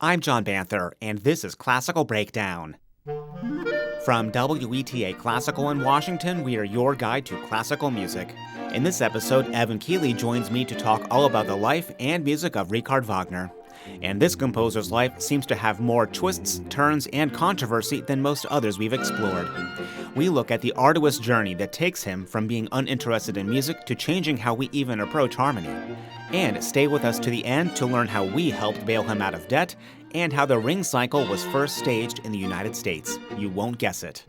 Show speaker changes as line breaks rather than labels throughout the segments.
I'm John Banther, and this is Classical Breakdown. From WETA Classical in Washington, we are your guide to classical music. In this episode, Evan Keeley joins me to talk all about the life and music of Richard Wagner. And this composer's life seems to have more twists, turns, and controversy than most others we've explored. We look at the arduous journey that takes him from being uninterested in music to changing how we even approach harmony. And stay with us to the end to learn how we helped bail him out of debt and how the ring cycle was first staged in the United States. You won't guess it.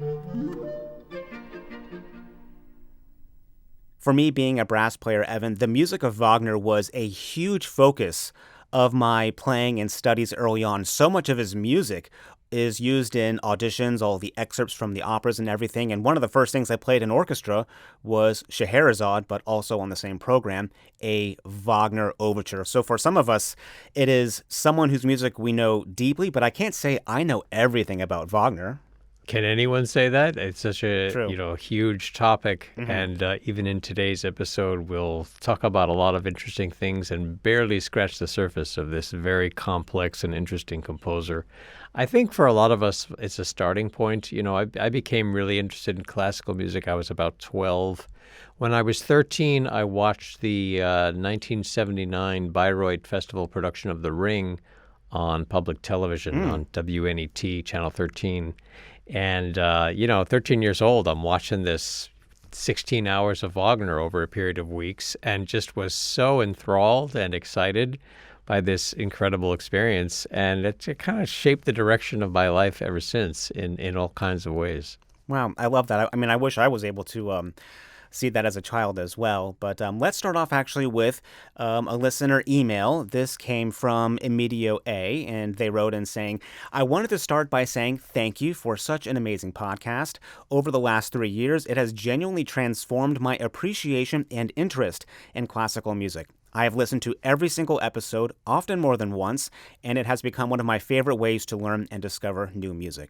For me, being a brass player, Evan, the music of Wagner was a huge focus of my playing and studies early on. So much of his music is used in auditions, all the excerpts from the operas and everything. And one of the first things I played in orchestra was Scheherazade, but also on the same program, a Wagner overture. So for some of us, it is someone whose music we know deeply, but I can't say I know everything about Wagner.
Can anyone say that? It's such a
True.
huge topic,
Mm-hmm.
and even in today's episode, we'll talk about a lot of interesting things and barely scratch the surface of this very complex and interesting composer. I think for a lot of us, it's a starting point. I became really interested in classical music. I was about 12. When I was 13, I watched the 1979 Bayreuth Festival production of The Ring on public television on WNET, Channel 13. And, 13 years old, I'm watching this 16 hours of Wagner over a period of weeks and just was so enthralled and excited by this incredible experience. And it kind of shaped the direction of my life ever since in all kinds of ways.
Wow, I love that. I mean, I wish I was able to see that as a child as well. But let's start off actually with a listener email. This came from Emidio A, and they wrote in saying, I wanted to start by saying thank you for such an amazing podcast. Over the last 3 years, it has genuinely transformed my appreciation and interest in classical music. I have listened to every single episode, often more than once, and it has become one of my favorite ways to learn and discover new music.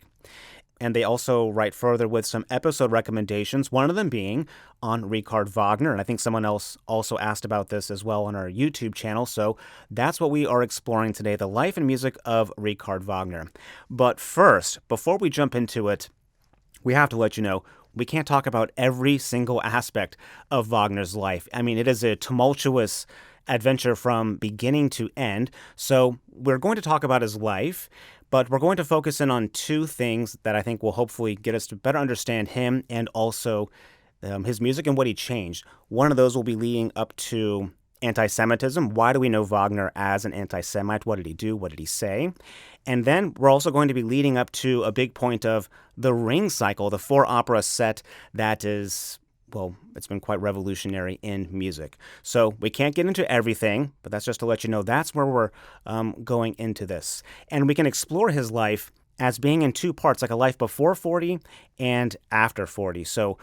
And they also write further with some episode recommendations, one of them being on Richard Wagner. And I think someone else also asked about this as well on our YouTube channel. So that's what we are exploring today, the life and music of Richard Wagner. But first, before we jump into it, we have to let you know we can't talk about every single aspect of Wagner's life. I mean, it is a tumultuous adventure from beginning to end. So we're going to talk about his life, but we're going to focus in on two things that I think will hopefully get us to better understand him and also his music and what he changed. One of those will be leading up to anti-Semitism. Why do we know Wagner as an anti-Semite? What did he do? What did he say? And then we're also going to be leading up to a big point of the Ring cycle, the 4-opera set that is, well, it's been quite revolutionary in music. So we can't get into everything, but that's just to let you know that's where we're going into this. And we can explore his life as being in two parts, like a life before 40 and after 40. So,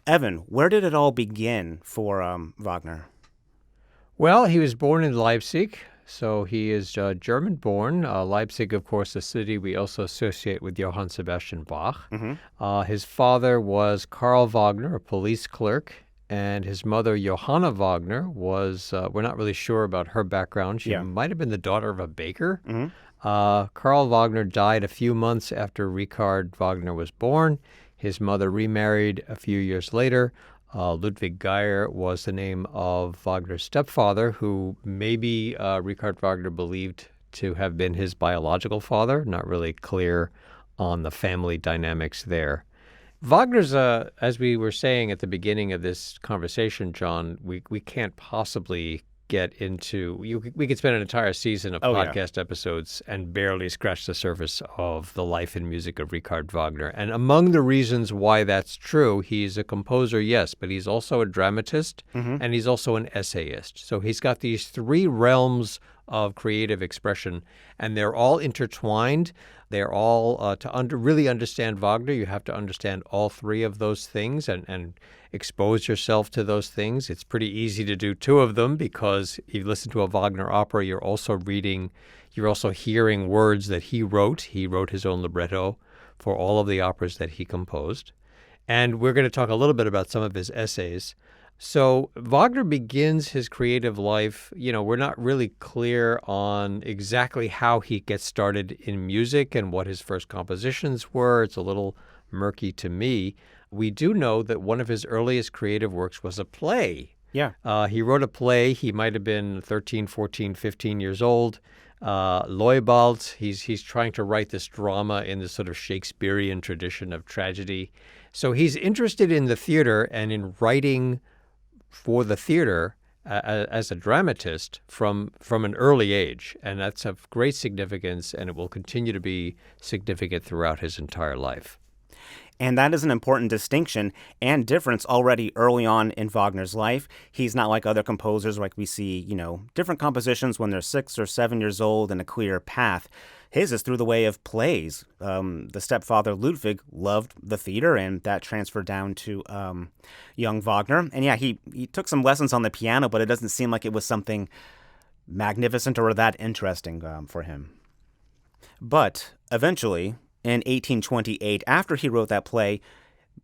Evan, where did it all begin for Wagner?
Well, he was born in Leipzig, so he is German-born. Leipzig, of course, a city we also associate with Johann Sebastian Bach.
Mm-hmm.
His father was Karl Wagner, a police clerk, and his mother, Johanna Wagner, was, we're not really sure about her background. She might have been the daughter of a baker.
Mm-hmm.
Karl Wagner died a few months after Richard Wagner was born. His mother remarried a few years later. Ludwig Geyer was the name of Wagner's stepfather, who maybe Richard Wagner believed to have been his biological father. Not really clear on the family dynamics there. Wagner's, as we were saying at the beginning of this conversation, John, we can't possibly get into, we could spend an entire season of podcast episodes and barely scratch the surface of the life and music of Richard Wagner. And among the reasons why that's true, he's a composer, yes, but he's also a dramatist, and he's also an essayist. So he's got these three realms of creative expression, and they're all intertwined. They're all, to really understand Wagner, you have to understand all three of those things and expose yourself to those things. It's pretty easy to do two of them because if you listen to a Wagner opera, you're also hearing words that he wrote. He wrote his own libretto for all of the operas that he composed. And we're going to talk a little bit about some of his essays. So Wagner begins his creative life, we're not really clear on exactly how he gets started in music and what his first compositions were. It's a little murky to me. We do know that one of his earliest creative works was a play.
Yeah.
He wrote a play. He might have been 13, 14, 15 years old. Leubald, he's trying to write this drama in this sort of Shakespearean tradition of tragedy. So he's interested in the theater and in writing for the theater as a dramatist from an early age. And that's of great significance, and it will continue to be significant throughout his entire life.
And that is an important distinction and difference already early on in Wagner's life. He's not like other composers, like we see, different compositions when they're 6 or 7 years old and a clear path. His is through the way of plays. The stepfather, Ludwig, loved the theater, and that transferred down to young Wagner. And yeah, he took some lessons on the piano, but it doesn't seem like it was something magnificent or that interesting for him. But eventually, in 1828, after he wrote that play,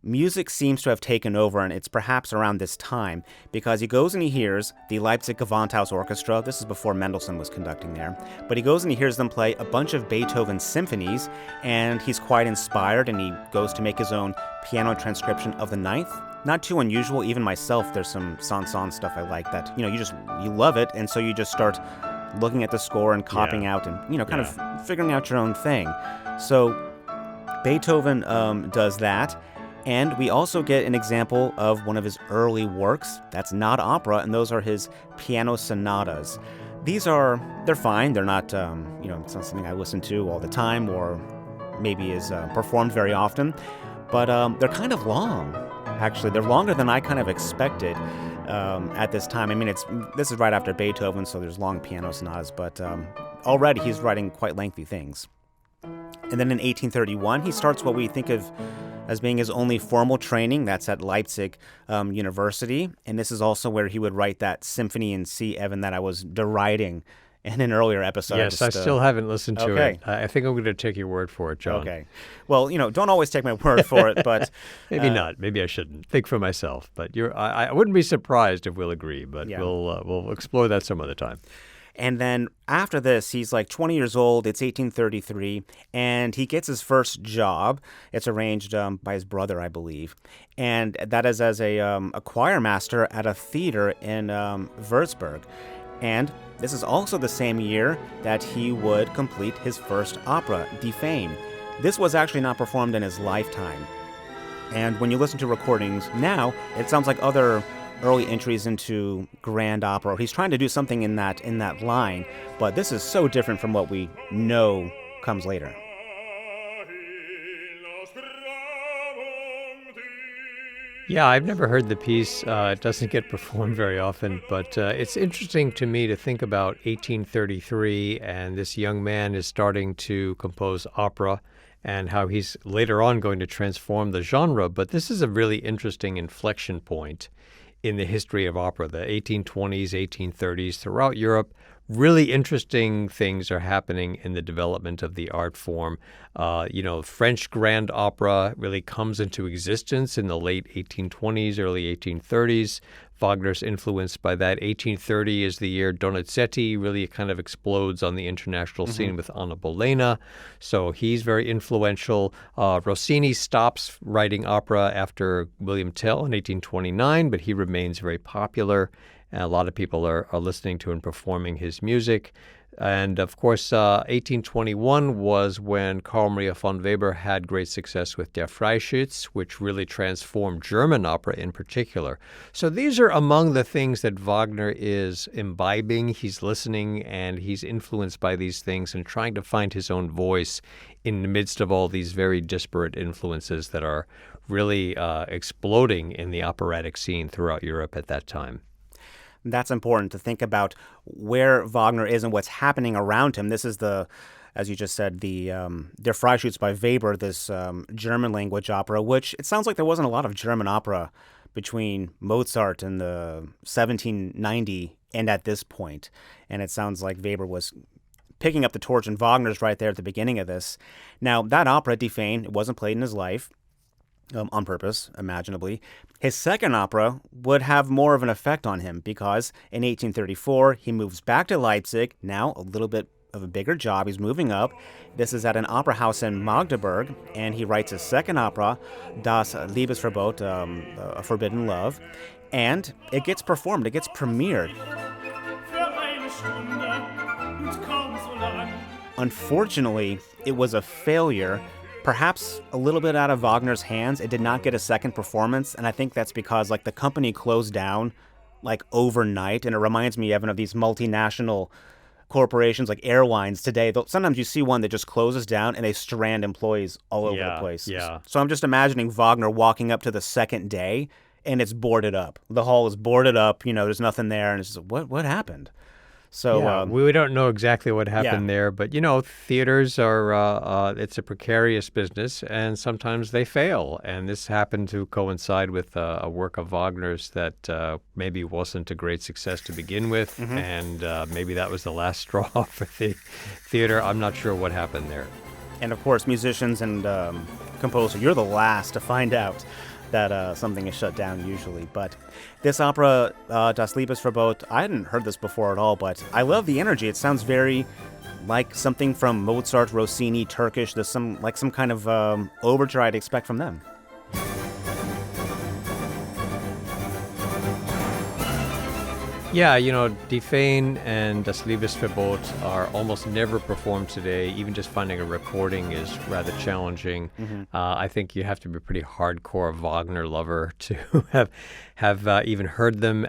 music seems to have taken over, and it's perhaps around this time, because he goes and he hears the Leipzig Gewandhaus Orchestra. This is before Mendelssohn was conducting there. But he goes and he hears them play a bunch of Beethoven symphonies, and he's quite inspired, and he goes to make his own piano transcription of the Ninth. Not too unusual. Even myself, there's some Sanson stuff I like that, you love it, and so you just start looking at the score and copying out and, kind of figuring out your own thing. So Beethoven does that. And we also get an example of one of his early works that's not opera, and those are his piano sonatas. They're fine. They're not, it's not something I listen to all the time or maybe is performed very often. But they're kind of long, actually. They're longer than I kind of expected at this time. I mean, this is right after Beethoven, so there's long piano sonatas, but already he's writing quite lengthy things. And then in 1831, he starts what we think of as being his only formal training. That's at Leipzig University. And this is also where he would write that symphony in C, Evan, that I was deriding in an earlier episode.
Yes, I still haven't listened to it. I think I'm going to take your word for it, John.
Okay. Well, don't always take my word for it, but...
Maybe not. Maybe I shouldn't. Think for myself. But I wouldn't be surprised if we'll agree, but we'll explore that some other time.
And then after this, he's like 20 years old. It's 1833, and he gets his first job. It's arranged by his brother, I believe. And that is as a choir master at a theater in Würzburg. And this is also the same year that he would complete his first opera, Die Fame. This was actually not performed in his lifetime. And when you listen to recordings now, it sounds like other early entries into grand opera. He's trying to do something in that line, but this is so different from what we know comes later.
Yeah, I've never heard the piece. It doesn't get performed very often, but it's interesting to me to think about 1833, and this young man is starting to compose opera and how he's later on going to transform the genre. But this is a really interesting inflection point in the history of opera, the 1820s, 1830s, throughout Europe. Really interesting things are happening in the development of the art form. French grand opera really comes into existence in the late 1820s, early 1830s. Wagner's influenced by that. 1830 is the year Donizetti really kind of explodes on the international scene with Anna Bolena. So he's very influential. Rossini stops writing opera after William Tell in 1829, but he remains very popular. And a lot of people are listening to and performing his music. And of course, 1821 was when Carl Maria von Weber had great success with Der Freischütz, which really transformed German opera in particular. So these are among the things that Wagner is imbibing. He's listening and he's influenced by these things and trying to find his own voice in the midst of all these very disparate influences that are really exploding in the operatic scene throughout Europe at that time.
That's important to think about where Wagner is and what's happening around him. This is as you just said, the Der Freischütz by Weber, this German language opera, which it sounds like there wasn't a lot of German opera between Mozart and the 1790 and at this point. And it sounds like Weber was picking up the torch, and Wagner's right there at the beginning of this. Now, that opera, Die Fame, it wasn't played in his life. on purpose, imaginably. His second opera would have more of an effect on him because in 1834 he moves back to Leipzig, now a little bit of a bigger job. He's moving up. This is at an opera house in Magdeburg, and he writes his second opera, Das Liebesverbot, A Forbidden Love, and it gets performed, it gets premiered. Unfortunately, it was a failure. Perhaps a little bit out of Wagner's hands. It did not get a second performance, and I think that's because the company closed down overnight, and it reminds me, Evan, of these multinational corporations like airlines today. Sometimes you see one that just closes down and they strand employees all over the place.
Yeah.
So I'm just imagining Wagner walking up to the second day and it's boarded up. The hall is boarded up, there's nothing there, and it's just, what happened? So
we don't know exactly what happened there, but theaters are it's a precarious business, and sometimes they fail. And this happened to coincide with a work of Wagner's that maybe wasn't a great success to begin with, and maybe that was the last straw for the theater. I'm not sure what happened there.
And of course, musicians and composers, you're the last to find out that something is shut down usually. But this opera, Das Liebesverbot, I hadn't heard this before at all, but I love the energy. It sounds very like something from Mozart, Rossini, Turkish. There's some kind of overture I'd expect from them.
Yeah, Die Feen and Das Liebesverbot are almost never performed today. Even just finding a recording is rather challenging. I think you have to be a pretty hardcore Wagner lover to have even heard them.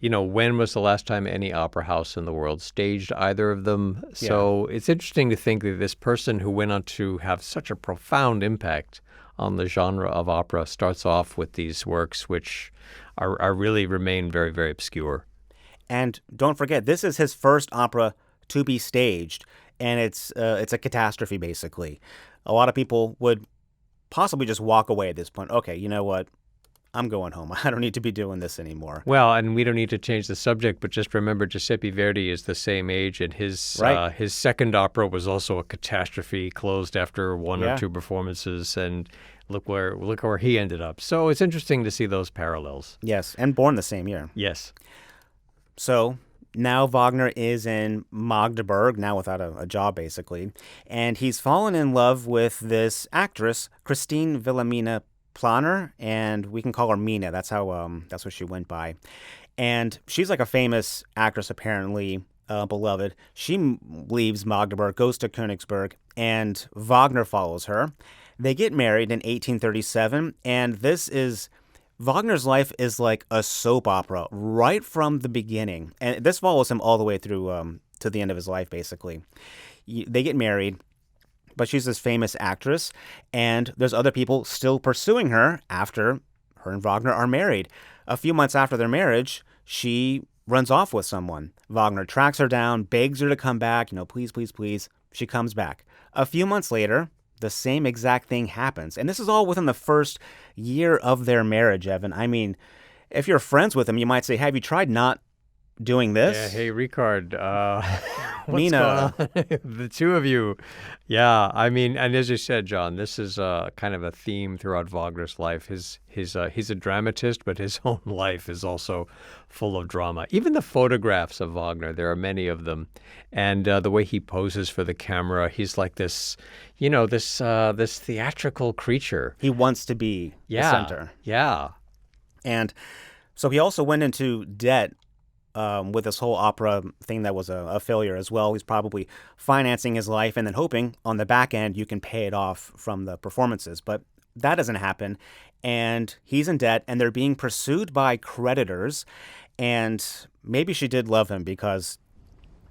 When was the last time any opera house in the world staged either of them? So it's interesting to think that this person who went on to have such a profound impact on the genre of opera starts off with these works which are really remain very, very obscure.
And don't forget, this is his first opera to be staged, and it's a catastrophe, basically. A lot of people would possibly just walk away at this point. Okay, you know what? I'm going home. I don't need to be doing this anymore.
Well, and we don't need to change the subject, but just remember Giuseppe Verdi is the same age, and his second opera was also a catastrophe, closed after one or two performances, and look where he ended up. So it's interesting to see those parallels.
Yes, and born the same year.
Yes.
So now Wagner is in Magdeburg, now without a job, basically, and he's fallen in love with this actress, Christine Wilhelmina Planer, and we can call her Mina. That's what she went by. And she's a famous actress, apparently, beloved. She leaves Magdeburg, goes to Königsberg, and Wagner follows her. They get married in 1837, and Wagner's life is like a soap opera right from the beginning. And this follows him all the way through to the end of his life, basically. They get married, but she's this famous actress, and there's other people still pursuing her after her and Wagner are married. A few months after their marriage, she runs off with someone. Wagner tracks her down, begs her to come back, please, please, please. She comes back. A few months later, the same exact thing happens. And this is all within the first year of their marriage, Evan. I mean, if you're friends with him, you might say, have you tried not doing this?
Yeah, hey, Richard, what's
Mina.
going on? The two of you. Yeah, I mean, and as you said, John, this is kind of a theme throughout Wagner's life. He's a dramatist, but his own life is also full of drama. Even the photographs of Wagner, there are many of them, and the way he poses for the camera, he's like this, this theatrical creature.
He wants to be the center.
Yeah.
And so he also went into debt with this whole opera thing that was a failure as well. He's probably financing his life and then hoping on the back end you can pay it off from the performances. But that doesn't happen. And he's in debt, and they're being pursued by creditors. And maybe she did love him because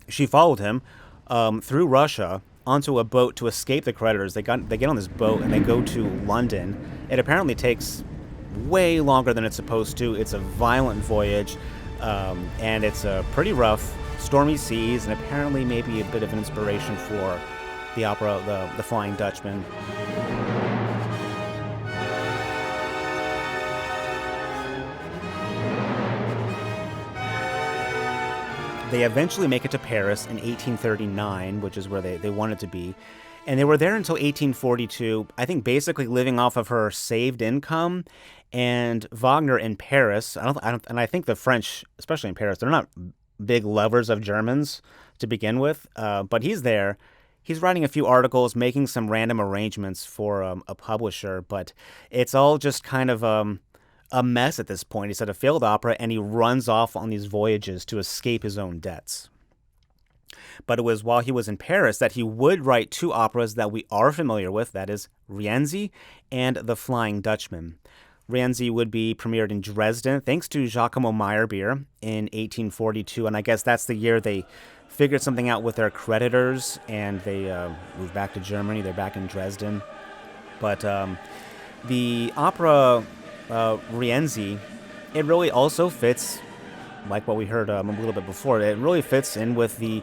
she followed him through Russia onto a boat to escape the creditors. They get on this boat and they go to London. It apparently takes way longer than it's supposed to. It's a violent voyage. And it's a pretty rough, stormy seas, and apparently maybe a bit of an inspiration for the opera, the Flying Dutchman. They eventually make it to Paris in 1839, which is where they wanted to be. And they were there until 1842, I think basically living off of her saved income. And Wagner in Paris, and I think the French, especially in Paris, they're not big lovers of Germans to begin with, but he's there. He's writing a few articles, making some random arrangements for a publisher, but it's all just kind of a mess at this point. He's at a failed opera, and he runs off on these voyages to escape his own debts. But it was while he was in Paris that he would write two operas that we are familiar with, that is Rienzi and The Flying Dutchman. Rienzi would be premiered in Dresden thanks to Giacomo Meyerbeer in 1842, and I guess that's the year they figured something out with their creditors, and they moved back to Germany. They're back in Dresden. But the opera Rienzi, it really also fits, like what we heard a little bit before, it really fits in with the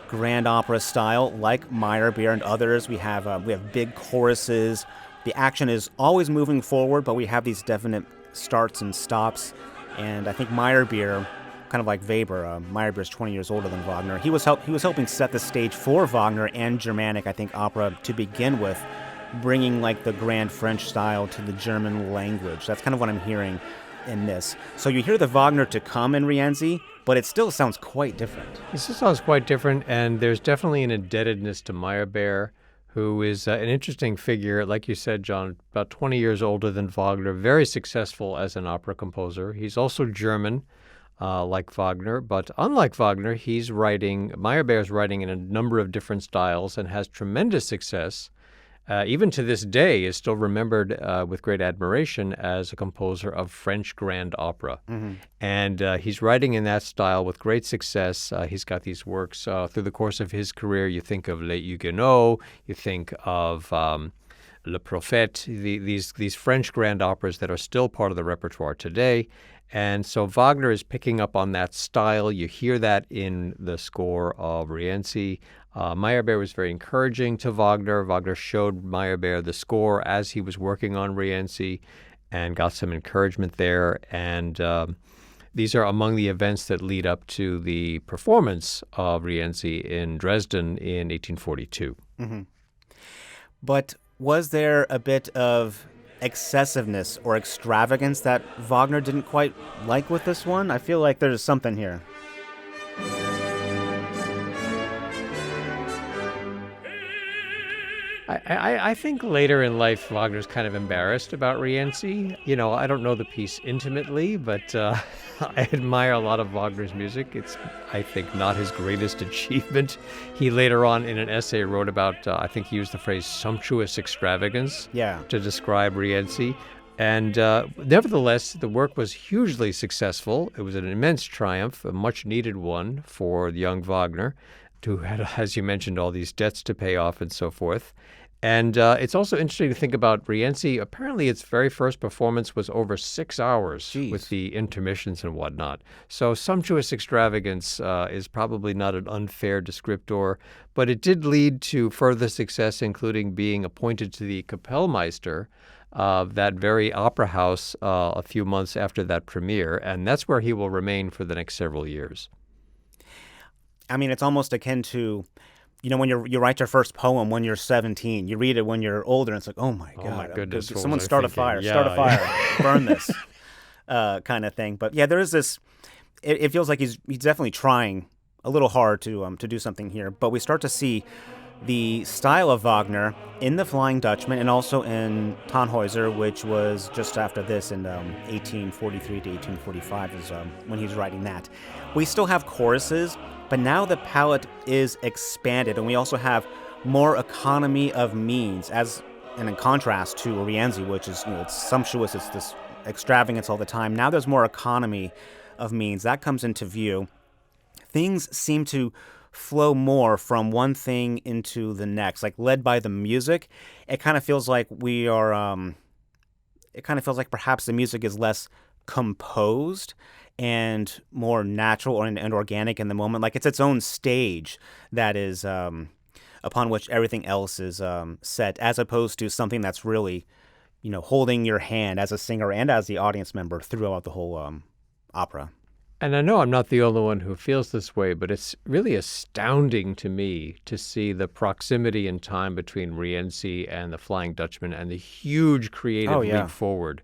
grand opera style, like Meyerbeer and others. We have big choruses. The action is always moving forward, but we have these definite starts and stops. And I think Meyerbeer, kind of like Weber, Meyerbeer is 20 years older than Wagner. He was helping set the stage for Wagner and Germanic, I think, opera to begin with, bringing like the grand French style to the German language. That's kind of what I'm hearing in this. So you hear the Wagner to come in Rienzi, but it still sounds quite different.
It still sounds quite different, and there's definitely an indebtedness to Meyerbeer, who is an interesting figure, like you said, John, about 20 years older than Wagner, very successful as an opera composer. He's also German, like Wagner, but unlike Wagner, Meyerbeer's writing in a number of different styles and has tremendous success. Even to this day, is still remembered with great admiration as a composer of French grand opera. Mm-hmm. And he's writing in that style with great success. He's got these works through the course of his career. You think of Les Huguenots, you think of Le Prophète, these French grand operas that are still part of the repertoire today. And so Wagner is picking up on that style. You hear that in the score of Rienzi. Meyerbeer was very encouraging to Wagner. Wagner showed Meyerbeer the score as he was working on Rienzi and got some encouragement there. And these are among the events that lead up to the performance of Rienzi in Dresden in 1842.
Mm-hmm. But was there a bit of excessiveness or extravagance that Wagner didn't quite like with this one? I feel like there's something here.
I think later in life, Wagner's kind of embarrassed about Rienzi. You know, I don't know the piece intimately, but I admire a lot of Wagner's music. It's, I think, not his greatest achievement. He later on in an essay wrote about, I think he used the phrase sumptuous extravagance to describe Rienzi. And nevertheless, the work was hugely successful. It was an immense triumph, a much-needed one for young Wagner, who had, as you mentioned, all these debts to pay off and so forth. And it's also interesting to think about Rienzi. Apparently, its very first performance was over 6 hours with the intermissions and whatnot. So sumptuous extravagance is probably not an unfair descriptor, but it did lead to further success, including being appointed to the Kapellmeister of that very opera house a few months after that premiere. And that's where he will remain for the next several years.
I mean, it's almost akin to, you know, when you write your first poem when you're 17, you read it when you're older, and it's like, oh my God,
my goodness,
someone start a fire, burn this, kind of thing. But yeah, there is this. It feels like he's definitely trying a little hard to do something here. But we start to see the style of Wagner in The Flying Dutchman and also in Tannhäuser, which was just after this in 1843 to 1845 is when he's writing that. We still have choruses, but now the palette is expanded, and we also have more economy of means, and in contrast to Rienzi, which is, it's sumptuous, it's this extravagance all the time. Now there's more economy of means. That comes into view. Things seem to flow more from one thing into the next, like led by the music. It kind of feels like we are, it kind of feels like perhaps the music is less composed and more natural and organic in the moment. Like it's its own stage that is upon which everything else is set, as opposed to something that's really, holding your hand as a singer and as the audience member throughout the whole opera.
And I know I'm not the only one who feels this way, but it's really astounding to me to see the proximity in time between Rienzi and the Flying Dutchman and the huge
Oh,
creative leap
yeah.
forward.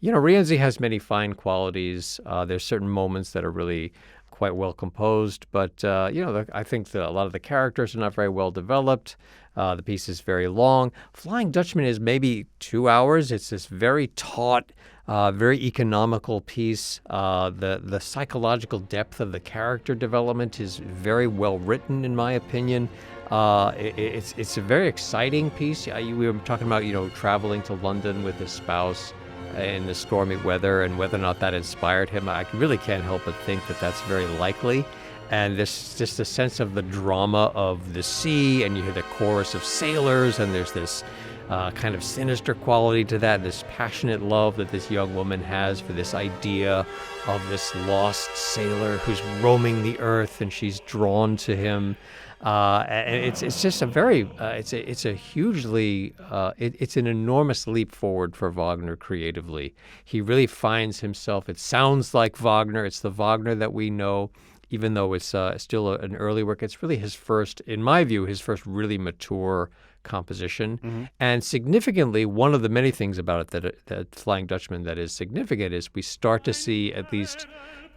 Rienzi has many fine qualities. There's certain moments that are really quite well composed, but I think a lot of the characters are not very well developed. The piece is very long. Flying Dutchman is maybe 2 hours. It's this very taut, very economical piece. The psychological depth of the character development is very well written, in my opinion. It's a very exciting piece. We were talking about traveling to London with his spouse in the stormy weather and whether or not that inspired him. I really can't help but think that that's very likely. And there's just a sense of the drama of the sea, and you hear the chorus of sailors, and there's this kind of sinister quality to that, this passionate love that this young woman has for this idea of this lost sailor who's roaming the earth, and she's drawn to him. And it's just a very it's a hugely it's an enormous leap forward for Wagner creatively. He really finds himself. It sounds like Wagner. It's the Wagner that we know, even though it's still an early work. It's really his first, in my view, his first really mature composition.
Mm-hmm.
And significantly, one of the many things about it that Flying Dutchman that is significant is we start to see, at least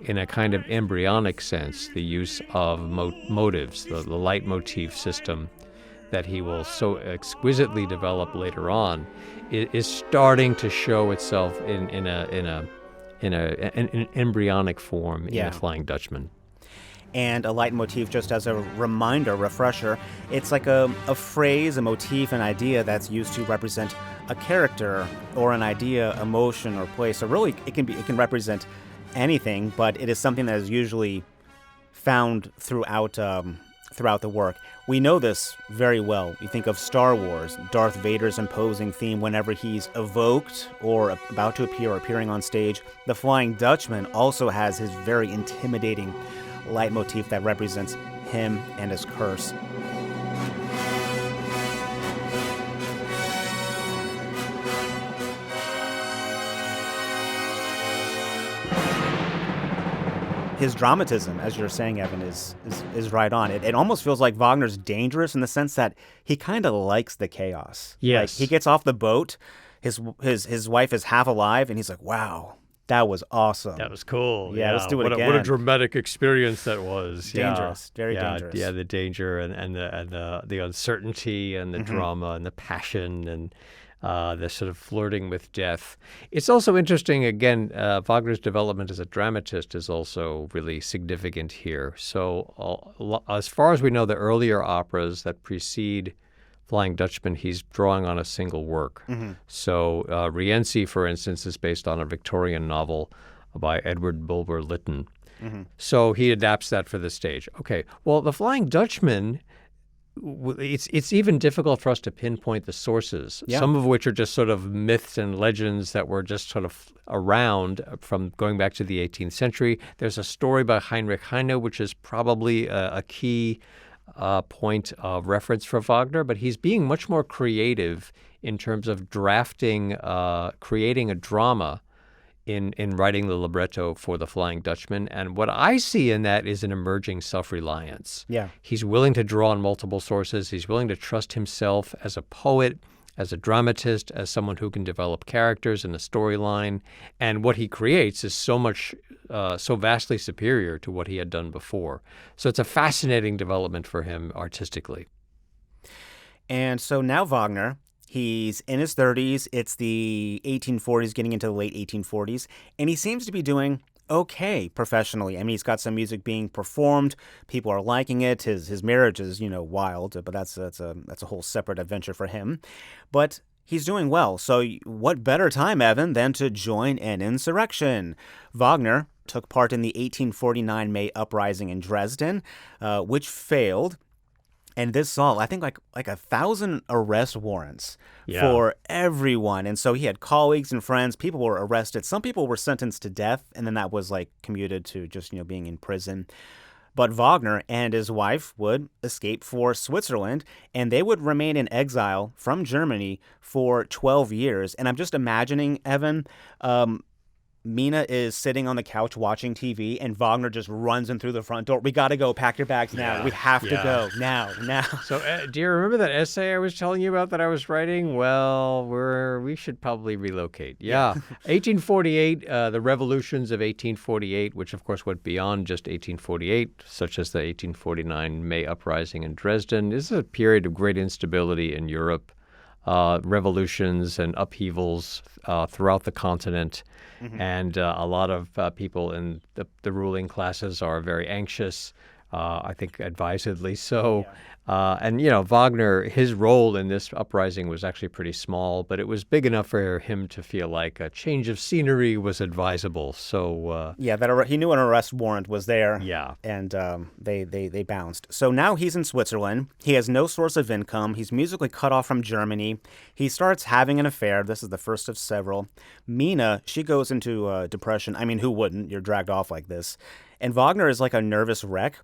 in a kind of embryonic sense, the use of motives, the leitmotif system that he will so exquisitely develop later on, is starting to show itself in an embryonic form in the Flying Dutchman.
And a leitmotif, just as a reminder, refresher, it's like a phrase, a motif, an idea that's used to represent a character or an idea, emotion, or place. So really, it can represent anything, but it is something that is usually found throughout the work. We know this very well. You think of Star Wars, Darth Vader's imposing theme whenever he's evoked or about to appear or appearing on stage. The Flying Dutchman also has his very intimidating leitmotif that represents him and his curse. His dramatism, as you're saying, Evan, is right on. It almost feels like Wagner's dangerous in the sense that he kind of likes the chaos.
Yes.
Like, he gets off the boat, his wife is half alive, and he's like, wow, that was awesome.
That was cool.
Yeah, let's do it again.
What a dramatic experience that was.
Dangerous, very dangerous.
Yeah, the danger and the uncertainty and the drama and the passion and the sort of flirting with death. It's also interesting, again, Wagner's development as a dramatist is also really significant here. So as far as we know, the earlier operas that precede Flying Dutchman, he's drawing on a single work.
Mm-hmm.
So Rienzi, for instance, is based on a Victorian novel by Edward Bulwer Lytton.
Mm-hmm.
So he adapts that for the stage. Okay, well, the Flying Dutchman, it's even difficult for us to pinpoint the sources, some of which are just sort of myths and legends that were just sort of around from going back to the 18th century. There's a story by Heinrich Heine, which is probably a key point of reference for Wagner, but he's being much more creative in terms of drafting, creating a drama in writing the libretto for The Flying Dutchman. And what I see in that is an emerging self-reliance.
Yeah.
He's willing to draw on multiple sources. He's willing to trust himself as a poet, as a dramatist, as someone who can develop characters and a storyline. And what he creates is so vastly superior to what he had done before. So it's a fascinating development for him artistically.
And so now Wagner, he's in his 30s. It's the 1840s, getting into the late 1840s. And he seems to be doing okay professionally. I mean, he's got some music being performed. People are liking it. His marriage is, wild, but that's a whole separate adventure for him. But he's doing well. So what better time, Evan, than to join an insurrection? Wagner took part in the 1849 May uprising in Dresden, which failed. And this saw, I think, like 1,000 arrest warrants for everyone. And so he had colleagues and friends. People were arrested. Some people were sentenced to death, and then that was commuted to just being in prison. But Wagner and his wife would escape for Switzerland, and they would remain in exile from Germany for 12 years. And I'm just imagining, Evan, Mina is sitting on the couch watching TV, and Wagner just runs in through the front door. We got to go. Pack your bags now.
Yeah,
We have to
yeah.
go now.
So, do you remember that essay I was telling you about that I was writing? Well, we should probably relocate. Yeah. 1848, the revolutions of 1848, which of course went beyond just 1848, such as the 1849 May uprising in Dresden. This is a period of great instability in Europe. Revolutions and upheavals throughout the continent. And a lot of people in the ruling classes are very anxious, I think advisedly so. And, Wagner, his role in this uprising was actually pretty small, but it was big enough for him to feel like a change of scenery was advisable. So,
he knew an arrest warrant was there.
Yeah.
And they bounced. So now he's in Switzerland. He has no source of income. He's musically cut off from Germany. He starts having an affair. This is the first of several. Mina, she goes into depression. I mean, who wouldn't? You're dragged off like this. And Wagner is like a nervous wreck.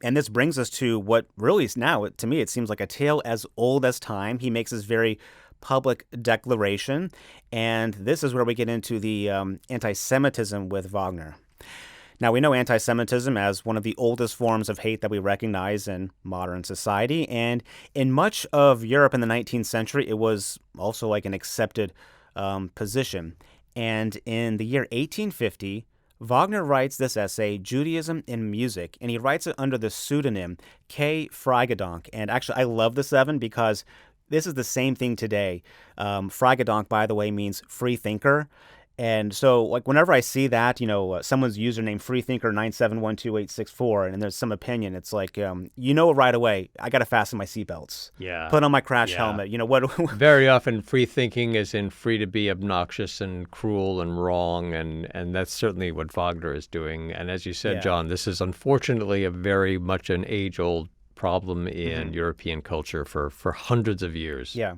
And this brings us to what really is now, to me, it seems like a tale as old as time. He makes this very public declaration. And this is where we get into the anti-Semitism with Wagner. Now, we know anti-Semitism as one of the oldest forms of hate that we recognize in modern society. And in much of Europe in the 19th century, it was also like an accepted position. And in the year 1850, Wagner writes this essay, Judaism in Music, and he writes it under the pseudonym K. Freigedank. And actually, I love this, Evan, because this is the same thing today. Freigedank, by the way, means free thinker. And so, like, whenever I see that, someone's username, freethinker9712864, and there's some opinion, it's like, right away, I got to fasten my seatbelts.
Yeah.
Put on my crash helmet. What?
Very often, free thinking is in free to be obnoxious and cruel and wrong, and that's certainly what Wagner is doing. And as you said, John, this is unfortunately a very much an age-old problem in European culture for hundreds of years.
Yeah.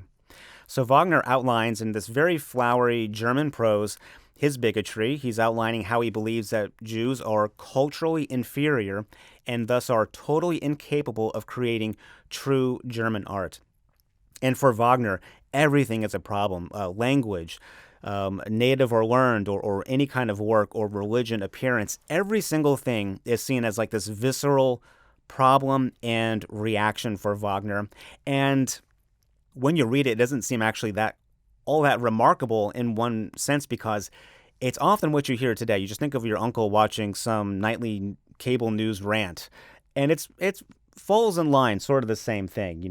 So Wagner outlines in this very flowery German prose his bigotry. He's outlining how he believes that Jews are culturally inferior and thus are totally incapable of creating true German art. And for Wagner, everything is a problem. Language, native or learned, or any kind of work or religion, appearance, every single thing is seen as like this visceral problem and reaction for Wagner. And when you read it, it doesn't seem actually all that remarkable in one sense, because it's often what you hear today. You just think of your uncle watching some nightly cable news rant, and it falls in line, sort of the same thing.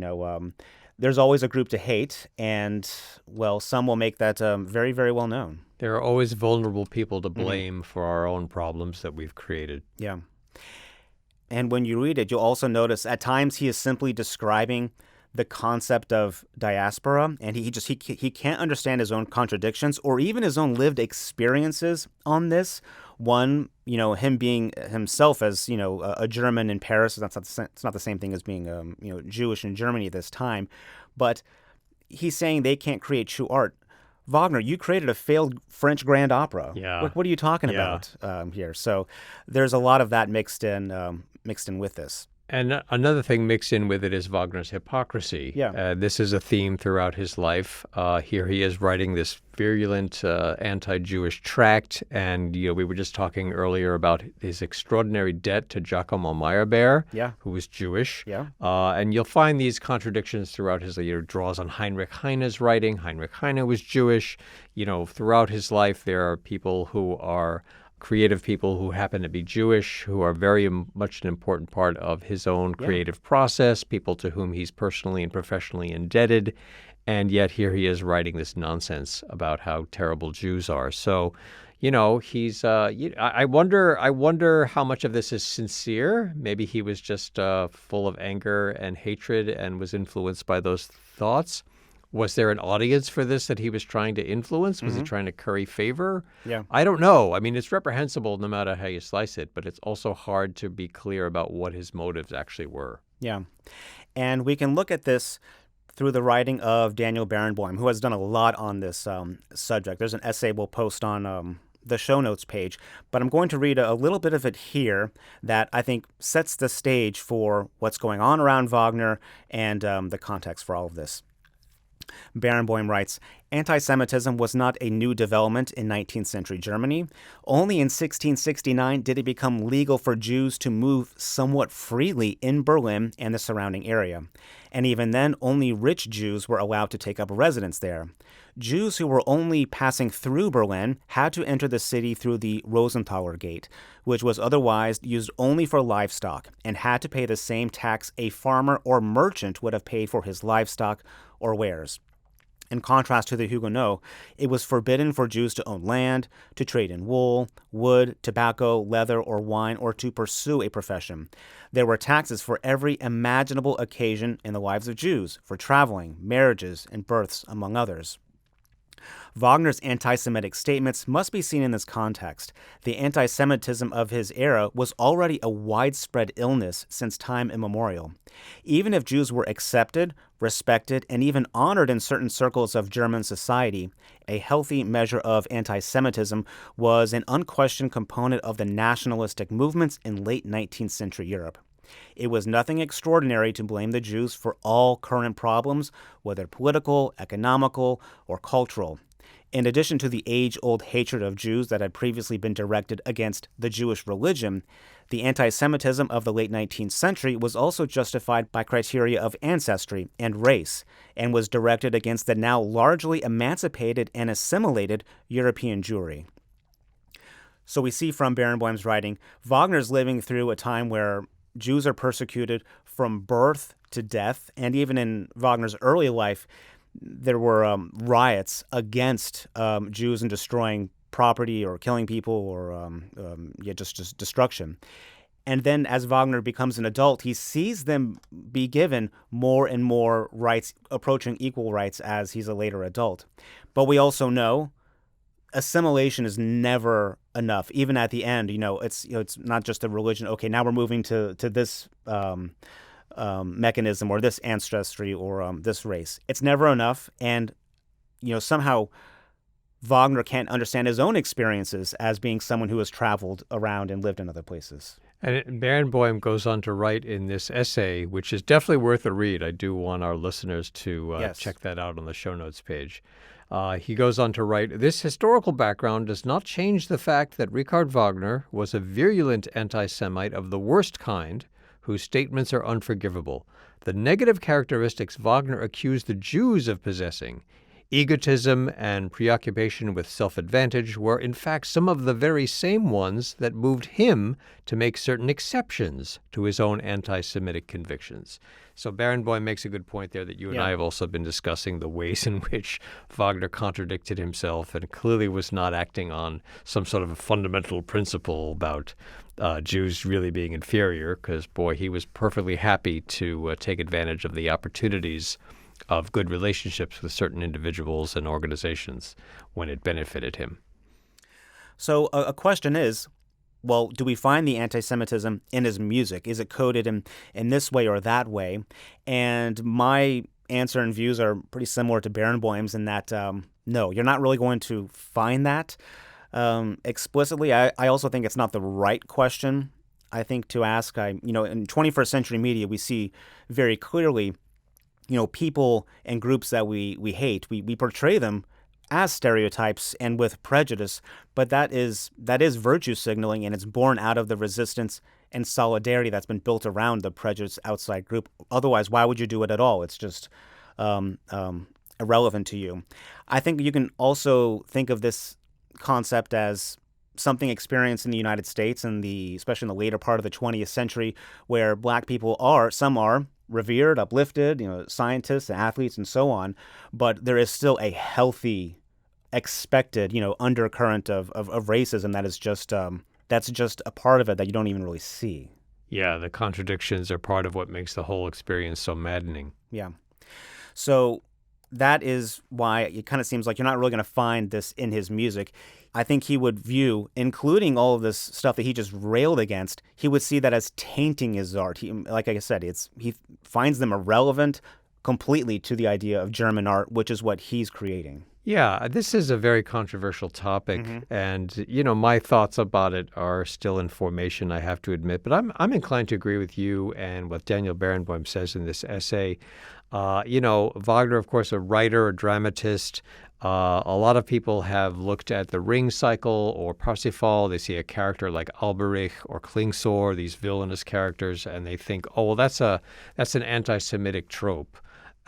There's always a group to hate, and, well, some will make that very, very well known.
There are always vulnerable people to blame for our own problems that we've created.
Yeah. And when you read it, you'll also notice at times he is simply describing the concept of diaspora, and he can't understand his own contradictions or even his own lived experiences on this. One, him being himself as a German in Paris. It's not the same thing as being Jewish in Germany at this time, but he's saying they can't create true art. Wagner, you created a failed French grand opera.
Yeah.
What are you talking about here? So there's a lot of that mixed in with this.
And another thing mixed in with it is Wagner's hypocrisy.
Yeah.
This is a theme throughout his life. Here he is writing this virulent anti-Jewish tract. And, we were just talking earlier about his extraordinary debt to Giacomo Meyerbeer, who was Jewish.
Yeah.
And you'll find these contradictions throughout his life. He draws on Heinrich Heine's writing. Heinrich Heine was Jewish. Throughout his life, there are people who are creative people who happen to be Jewish, who are very much an important part of his own creative process, people to whom he's personally and professionally indebted. And yet here he is writing this nonsense about how terrible Jews are. So, he's, I wonder how much of this is sincere. Maybe he was just full of anger and hatred and was influenced by those thoughts. Was there an audience for this that he was trying to influence? Was he trying to curry favor?
Yeah.
I don't know. I mean, it's reprehensible no matter how you slice it, but it's also hard to be clear about what his motives actually were.
Yeah. And we can look at this through the writing of Daniel Barenboim, who has done a lot on this subject. There's an essay we'll post on the show notes page, but I'm going to read a little bit of it here that I think sets the stage for what's going on around Wagner and the context for all of this. Barenboim writes, anti-Semitism was not a new development in 19th century Germany. Only in 1669 did it become legal for Jews to move somewhat freely in Berlin and the surrounding area. And even then, only rich Jews were allowed to take up residence there. Jews who were only passing through Berlin had to enter the city through the Rosenthaler Gate, which was otherwise used only for livestock, and had to pay the same tax a farmer or merchant would have paid for his livestock or wares. In contrast to the Huguenots, it was forbidden for Jews to own land, to trade in wool, wood, tobacco, leather, or wine, or to pursue a profession. There were taxes for every imaginable occasion in the lives of Jews, for traveling, marriages, and births, among others. Wagner's anti-Semitic statements must be seen in this context. The anti-Semitism of his era was already a widespread illness since time immemorial. Even if Jews were accepted, respected, and even honored in certain circles of German society, a healthy measure of anti-Semitism was an unquestioned component of the nationalistic movements in late 19th century Europe. It was nothing extraordinary to blame the Jews for all current problems, whether political, economical, or cultural. In addition to the age-old hatred of Jews that had previously been directed against the Jewish religion, the anti-Semitism of the late 19th century was also justified by criteria of ancestry and race, and was directed against the now largely emancipated and assimilated European Jewry. So we see from Barenboim's writing, Wagner's living through a time where Jews are persecuted from birth to death, and even in Wagner's early life, there were riots against Jews and destroying property or killing people or just destruction. And then as Wagner becomes an adult, he sees them be given more and more rights, approaching equal rights as he's a later adult. But we also know assimilation is never enough. Even at the end, it's not just a religion. Okay, now we're moving to this mechanism or this ancestry or this race. It's never enough, and somehow Wagner can't understand his own experiences as being someone who has traveled around and lived in other places.
And Barenboim goes on to write in this essay, which is definitely worth a read. I do want our listeners to check that out on the show notes page. He goes on to write, this historical background does not change the fact that Richard Wagner was a virulent anti-Semite of the worst kind, whose statements are unforgivable. The negative characteristics Wagner accused the Jews of possessing, egotism and preoccupation with self-advantage, were in fact some of the very same ones that moved him to make certain exceptions to his own anti-Semitic convictions. So Barenboim makes a good point there that you and I have also been discussing the ways in which Wagner contradicted himself and clearly was not acting on some sort of a fundamental principle about Jews really being inferior, because, boy, he was perfectly happy to take advantage of the opportunities of good relationships with certain individuals and organizations when it benefited him.
So a question is, well, do we find the anti-Semitism in his music? Is it coded in this way or that way? And my answer and views are pretty similar to Barenboim's in that, no, you're not really going to find that explicitly. I also think it's not the right question, I think, to ask. In 21st century media, we see very clearly, people and groups that we hate. We portray them as stereotypes and with prejudice, but that is virtue signaling, and it's born out of the resistance and solidarity that's been built around the prejudiced outside group. Otherwise, why would you do it at all? It's just irrelevant to you. I think you can also think of this concept as something experienced in the United States, especially in the later part of the 20th century, where Black people some are revered, uplifted, scientists, athletes, and so on, but there is still a healthy, expected, undercurrent of racism that is that's just a part of it that you don't even really see.
Yeah, the contradictions are part of what makes the whole experience so maddening.
Yeah. So that is why it kind of seems like you're not really going to find this in his music. I think he would view, including all of this stuff that he just railed against, he would see that as tainting his art. Like I said, he finds them irrelevant completely to the idea of German art, which is what he's creating.
Yeah, this is a very controversial topic, and my thoughts about it are still in formation, I have to admit. But I'm inclined to agree with you and what Daniel Barenboim says in this essay. Wagner, of course, a writer, a dramatist. A lot of people have looked at the Ring cycle or Parsifal. They see a character like Alberich or Klingsor, these villainous characters, and they think, oh, well, that's an anti-Semitic trope.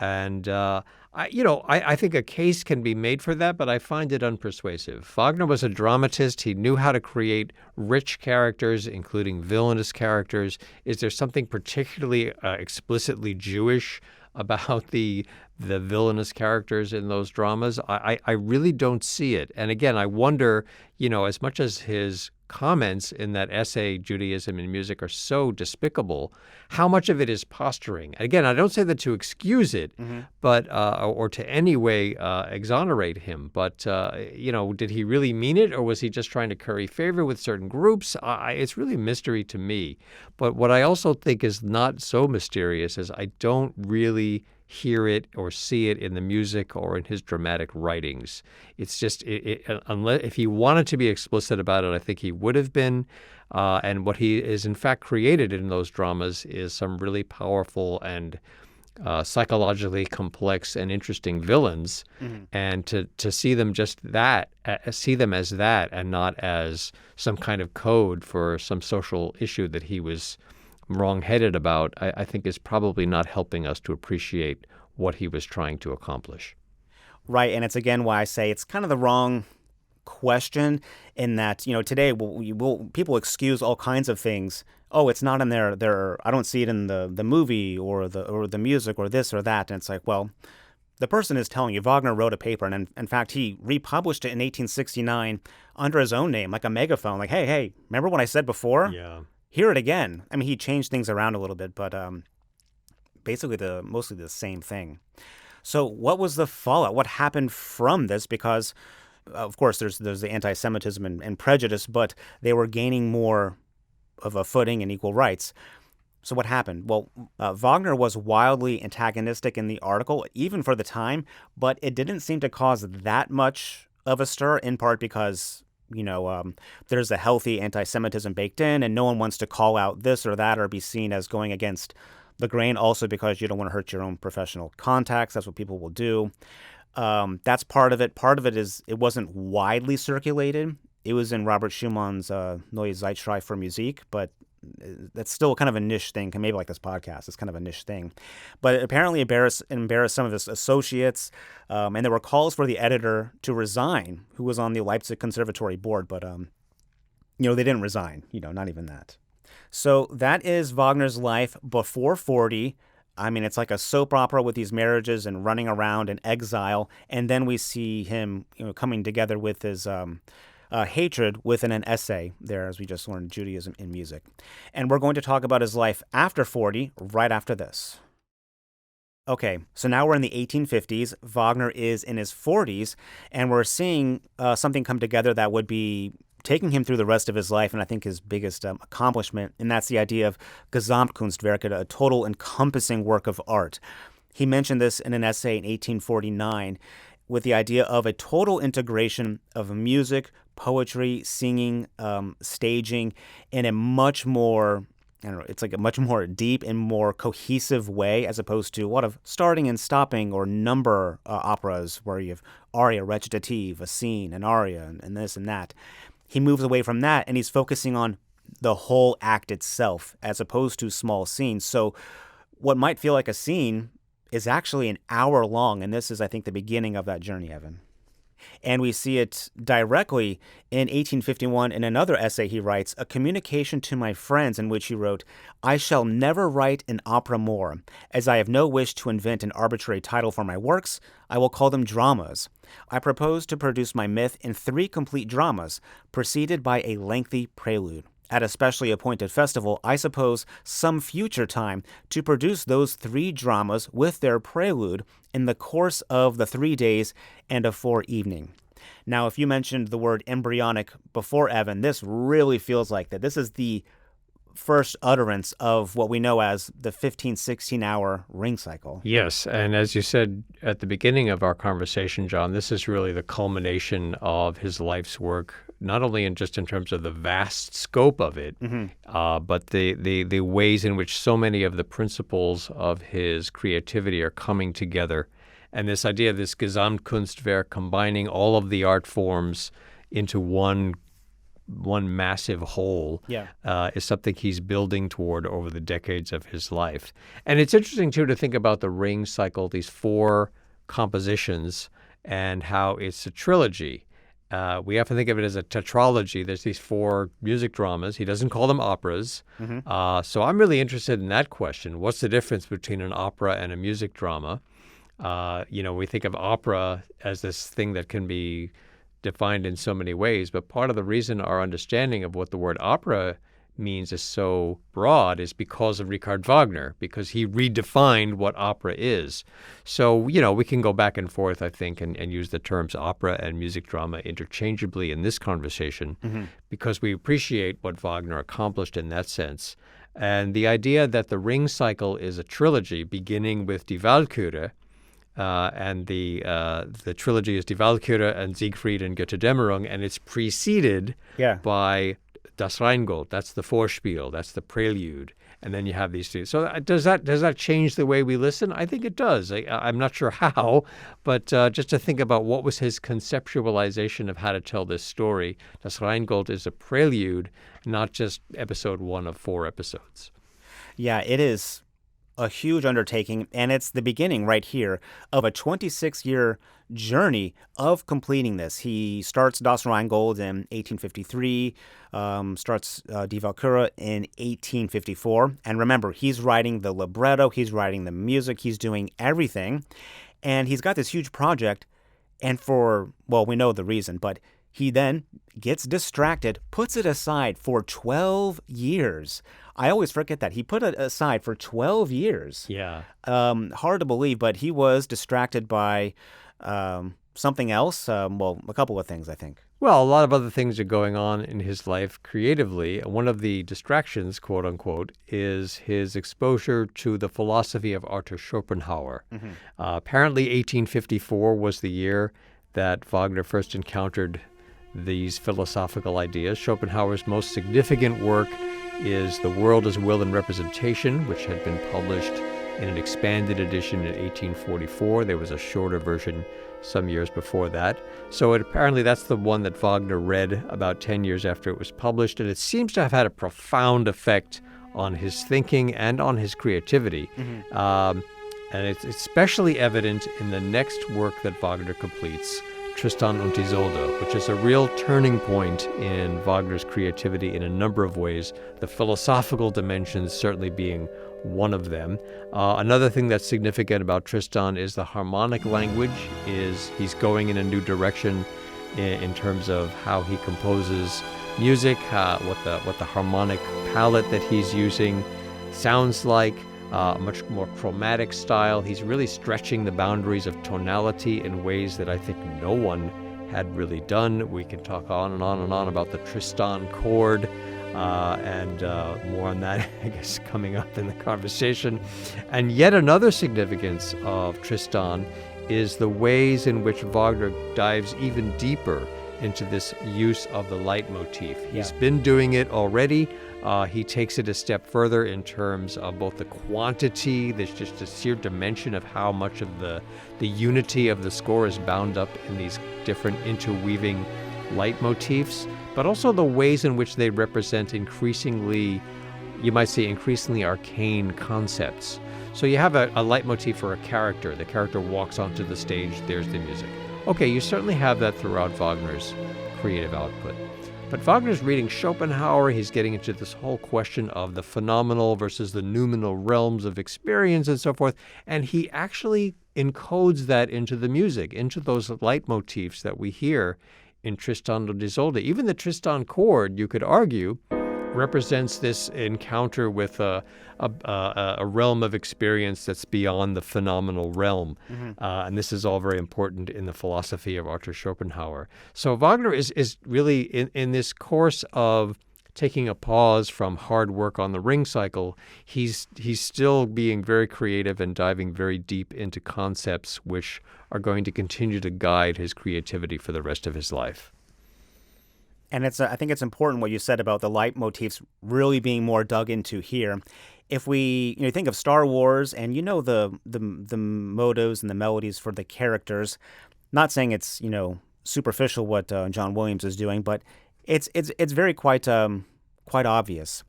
And I think a case can be made for that, but I find it unpersuasive. Wagner was a dramatist. He knew how to create rich characters, including villainous characters. Is there something particularly explicitly Jewish about the villainous characters in those dramas? I really don't see it. And again, I wonder, as much as his comments in that essay, Judaism in Music, are so despicable, how much of it is posturing? Again, I don't say that to excuse it, but or to any way exonerate him. But, did he really mean it, or was he just trying to curry favor with certain groups? It's really a mystery to me. But what I also think is not so mysterious is I don't really hear it or see it in the music or in his dramatic writings. It's just, unless if he wanted to be explicit about it, I think he would have been. And what he is in fact created in those dramas is some really powerful and psychologically complex and interesting villains. And to see them see them as that and not as some kind of code for some social issue that he was wrong-headed about, I think is probably not helping us to appreciate what he was trying to accomplish.
Right, and it's again why I say it's kind of the wrong question in that, today people excuse all kinds of things. Oh, it's not in their I don't see it in the movie or the music or this or that. And it's like, well, the person is telling you. Wagner wrote a paper, and in fact, he republished it in 1869 under his own name, like a megaphone, like, hey, remember what I said before?
Yeah.
Hear it again. I mean, he changed things around a little bit, but basically mostly the same thing. So what was the fallout? What happened from this? Because, of course, there's the anti-Semitism and prejudice, but they were gaining more of a footing and equal rights. So what happened? Well, Wagner was wildly antagonistic in the article, even for the time, but it didn't seem to cause that much of a stir, in part because there's a healthy anti-Semitism baked in, and no one wants to call out this or that or be seen as going against the grain, also because you don't want to hurt your own professional contacts. That's what people will do. That's part of it. Part of it is it wasn't widely circulated. It was in Robert Schumann's Neue Zeitschrift für Musik, but that's still kind of a niche thing. Maybe like this podcast, it's kind of a niche thing. But it apparently embarrassed some of his associates, and there were calls for the editor to resign, who was on the Leipzig Conservatory board, but they didn't resign, not even that. So that is Wagner's life before 40. I mean, it's like a soap opera with these marriages and running around in exile, and then we see him coming together with his hatred within an essay there, as we just learned, Judaism in Music. And we're going to talk about his life after 40 right after this. Okay, so now we're in the 1850s. Wagner is in his 40s, and we're seeing something come together that would be taking him through the rest of his life, and I think his biggest accomplishment, and that's the idea of Gesamtkunstwerk, a total encompassing work of art. He mentioned this in an essay in 1849 with the idea of a total integration of music, poetry, singing, staging in a much more, it's like a much more deep and more cohesive way, as opposed to a lot of starting and stopping or number operas where you have aria, recitative, a scene, an aria, and this and that. He moves away from that, and he's focusing on the whole act itself as opposed to small scenes. So what might feel like a scene is actually an hour long, and this is, I think, the beginning of that journey, Evan. And we see it directly in 1851 in another essay he writes, A Communication to My Friends, in which he wrote, I shall never write an opera more. As I have no wish to invent an arbitrary title for my works, I will call them dramas. I propose to produce my myth in 3 complete dramas, preceded by a lengthy prelude. At a specially appointed festival, I suppose some future time to produce those 3 dramas with their prelude in the course of the 3 days and a 4 evening. Now, if you mentioned the word embryonic before, Evan, this really feels like that. This is the first utterance of what we know as the 15-16-hour ring cycle.
Yes, and as you said at the beginning of our conversation, John, this is really the culmination of his life's work, not only in terms of the vast scope of it, but the ways in which so many of the principles of his creativity are coming together. And this idea of this Gesamtkunstwerk, combining all of the art forms into one massive whole, is something he's building toward over the decades of his life. And it's interesting, too, to think about the ring cycle, these 4 compositions, and how it's a trilogy. We often think of it as a tetralogy. There's these 4 music dramas. He doesn't call them operas. So I'm really interested in that question. What's the difference between an opera and a music drama? We think of opera as this thing that can be defined in so many ways, but part of the reason our understanding of what the word opera means is so broad is because of Richard Wagner, because he redefined what opera is. So, we can go back and forth, I think, and use the terms opera and music drama interchangeably in this conversation, because we appreciate what Wagner accomplished in that sense. And the idea that the ring cycle is a trilogy beginning with Die Walküre, and the trilogy is Die Walküre and Siegfried and Götterdämmerung, and it's preceded by Das Rheingold. That's the Vorspiel. That's the prelude. And then you have these 2. So does that change the way we listen? I think it does. I'm not sure how, but just to think about what was his conceptualization of how to tell this story. Das Rheingold is a prelude, not just episode 1 of 4 episodes.
Yeah, it is a huge undertaking, and it's the beginning right here of a 26-year journey of completing this. He starts Das Rheingold in 1853, starts Die Walküre in 1854, and remember, he's writing the libretto, he's writing the music, he's doing everything, and he's got this huge project, and we know the reason, but he then gets distracted, puts it aside for 12 years. I always forget that. He put it aside for 12 years.
Yeah.
Hard to believe, but he was distracted by something else. A couple of things, I think.
Well, a lot of other things are going on in his life creatively. One of the distractions, quote unquote, is his exposure to the philosophy of Arthur Schopenhauer. Apparently, 1854 was the year that Wagner first encountered these philosophical ideas. Schopenhauer's most significant work is The World as Will and Representation, which had been published in an expanded edition in 1844. There was a shorter version some years before that. So apparently that's the one that Wagner read about 10 years after it was published, and it seems to have had a profound effect on his thinking and on his creativity. And it's especially evident in the next work that Wagner completes, Tristan und Isolde, which is a real turning point in Wagner's creativity in a number of ways, the philosophical dimensions certainly being one of them. Another thing that's significant about Tristan is the harmonic language. He's going in a new direction in terms of how he composes music, what the harmonic palette that he's using sounds like. A much more chromatic style. He's really stretching the boundaries of tonality in ways that I think no one had really done. We can talk on and on and on about the Tristan chord, and more on that, I guess, coming up in the conversation. And yet another significance of Tristan is the ways in which Wagner dives even deeper into this use of the leitmotif. He's been doing it already. He takes it a step further in terms of both the quantity, there's just a sheer dimension of how much of the unity of the score is bound up in these different interweaving leitmotifs, but also the ways in which they represent increasingly arcane concepts. So you have a leitmotif for a character. The character walks onto the stage, there's the music. Okay, you certainly have that throughout Wagner's creative output. But Wagner's reading Schopenhauer, he's getting into this whole question of the phenomenal versus the noumenal realms of experience and so forth, and he actually encodes that into the music, into those leitmotifs that we hear in Tristan und Isolde. Even the Tristan chord, you could argue, represents this encounter with a realm of experience that's beyond the phenomenal realm. And this is all very important in the philosophy of Arthur Schopenhauer. So Wagner is really in this course of taking a pause from hard work on the ring cycle, he's still being very creative and diving very deep into concepts which are going to continue to guide his creativity for the rest of his life.
And I think it's important what you said about the leitmotifs really being more dug into here. If we think of Star Wars and the motives and the melodies for the characters, not saying it's superficial what John Williams is doing, but it's very quite obvious.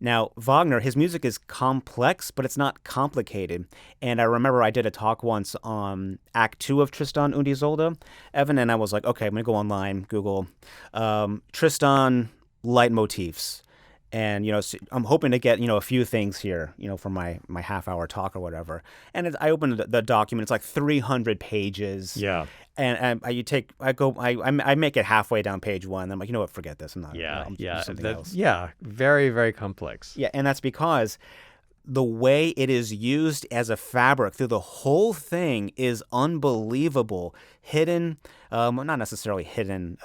Now, Wagner, his music is complex, but it's not complicated. And I remember I did a talk once on Act 2 of Tristan und Isolde, Evan, and I was like, okay, I'm going to go online, Google Tristan leitmotifs. And, I'm hoping to get, a few things here, for my half-hour talk or whatever. And I opened the document. It's like 300 pages.
Yeah.
And I make it halfway down page 1. I'm like, you know what, forget this. I'm not.
Yeah,
I'm
yeah.
something else.
Yeah, very, very complex.
Yeah, and that's because the way it is used as a fabric through the whole thing is unbelievable. Hidden, not necessarily hidden,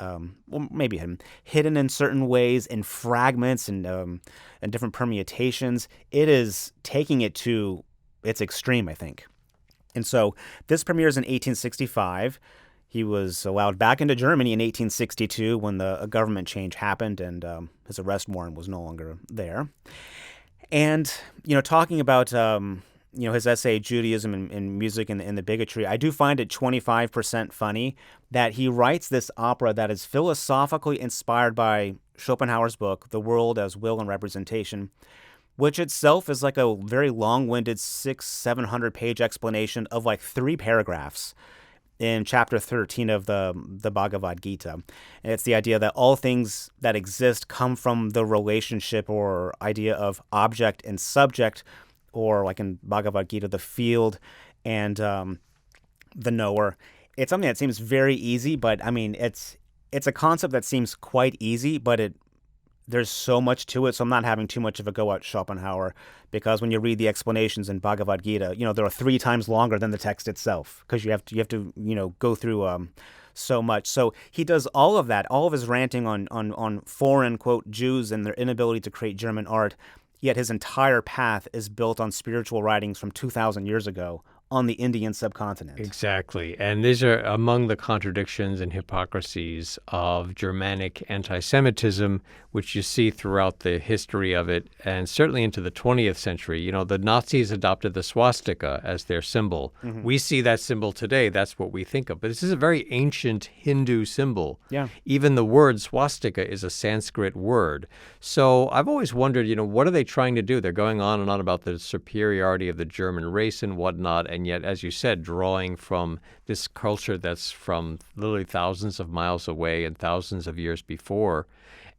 well, maybe hidden in certain ways, in fragments and different permutations. It is taking it to its extreme, I think. And so this premieres in 1865. He was allowed back into Germany in 1862 when the government change happened and his arrest warrant was no longer there. And, talking about, his essay, Judaism and Music and the Bigotry, I do find it 25% funny that he writes this opera that is philosophically inspired by Schopenhauer's book, The World as Will and Representation, which itself is like a very long-winded 600-700 page explanation of like 3 paragraphs in chapter 13 of the Bhagavad Gita. And it's the idea that all things that exist come from the relationship or idea of object and subject, or like in Bhagavad Gita, the field and the knower. It's something that seems very easy, but I mean, it's a concept that seems quite easy, but there's so much to it, so I'm not having too much of a go at Schopenhauer, because when you read the explanations in Bhagavad Gita, they're 3 times longer than the text itself, because you have to go through so much. So he does all of that, all of his ranting on foreign, quote, Jews and their inability to create German art, yet his entire path is built on spiritual writings from 2,000 years ago on the Indian subcontinent.
Exactly. And these are among the contradictions and hypocrisies of Germanic anti-Semitism, which you see throughout the history of it, and certainly into the 20th century. The Nazis adopted the swastika as their symbol. Mm-hmm. We see that symbol today. That's what we think of. But this is a very ancient Hindu symbol.
Yeah.
Even the word swastika is a Sanskrit word. So I've always wondered, what are they trying to do? They're going on and on about the superiority of the German race and whatnot, and yet, as you said, drawing from this culture that's from literally thousands of miles away and thousands of years before.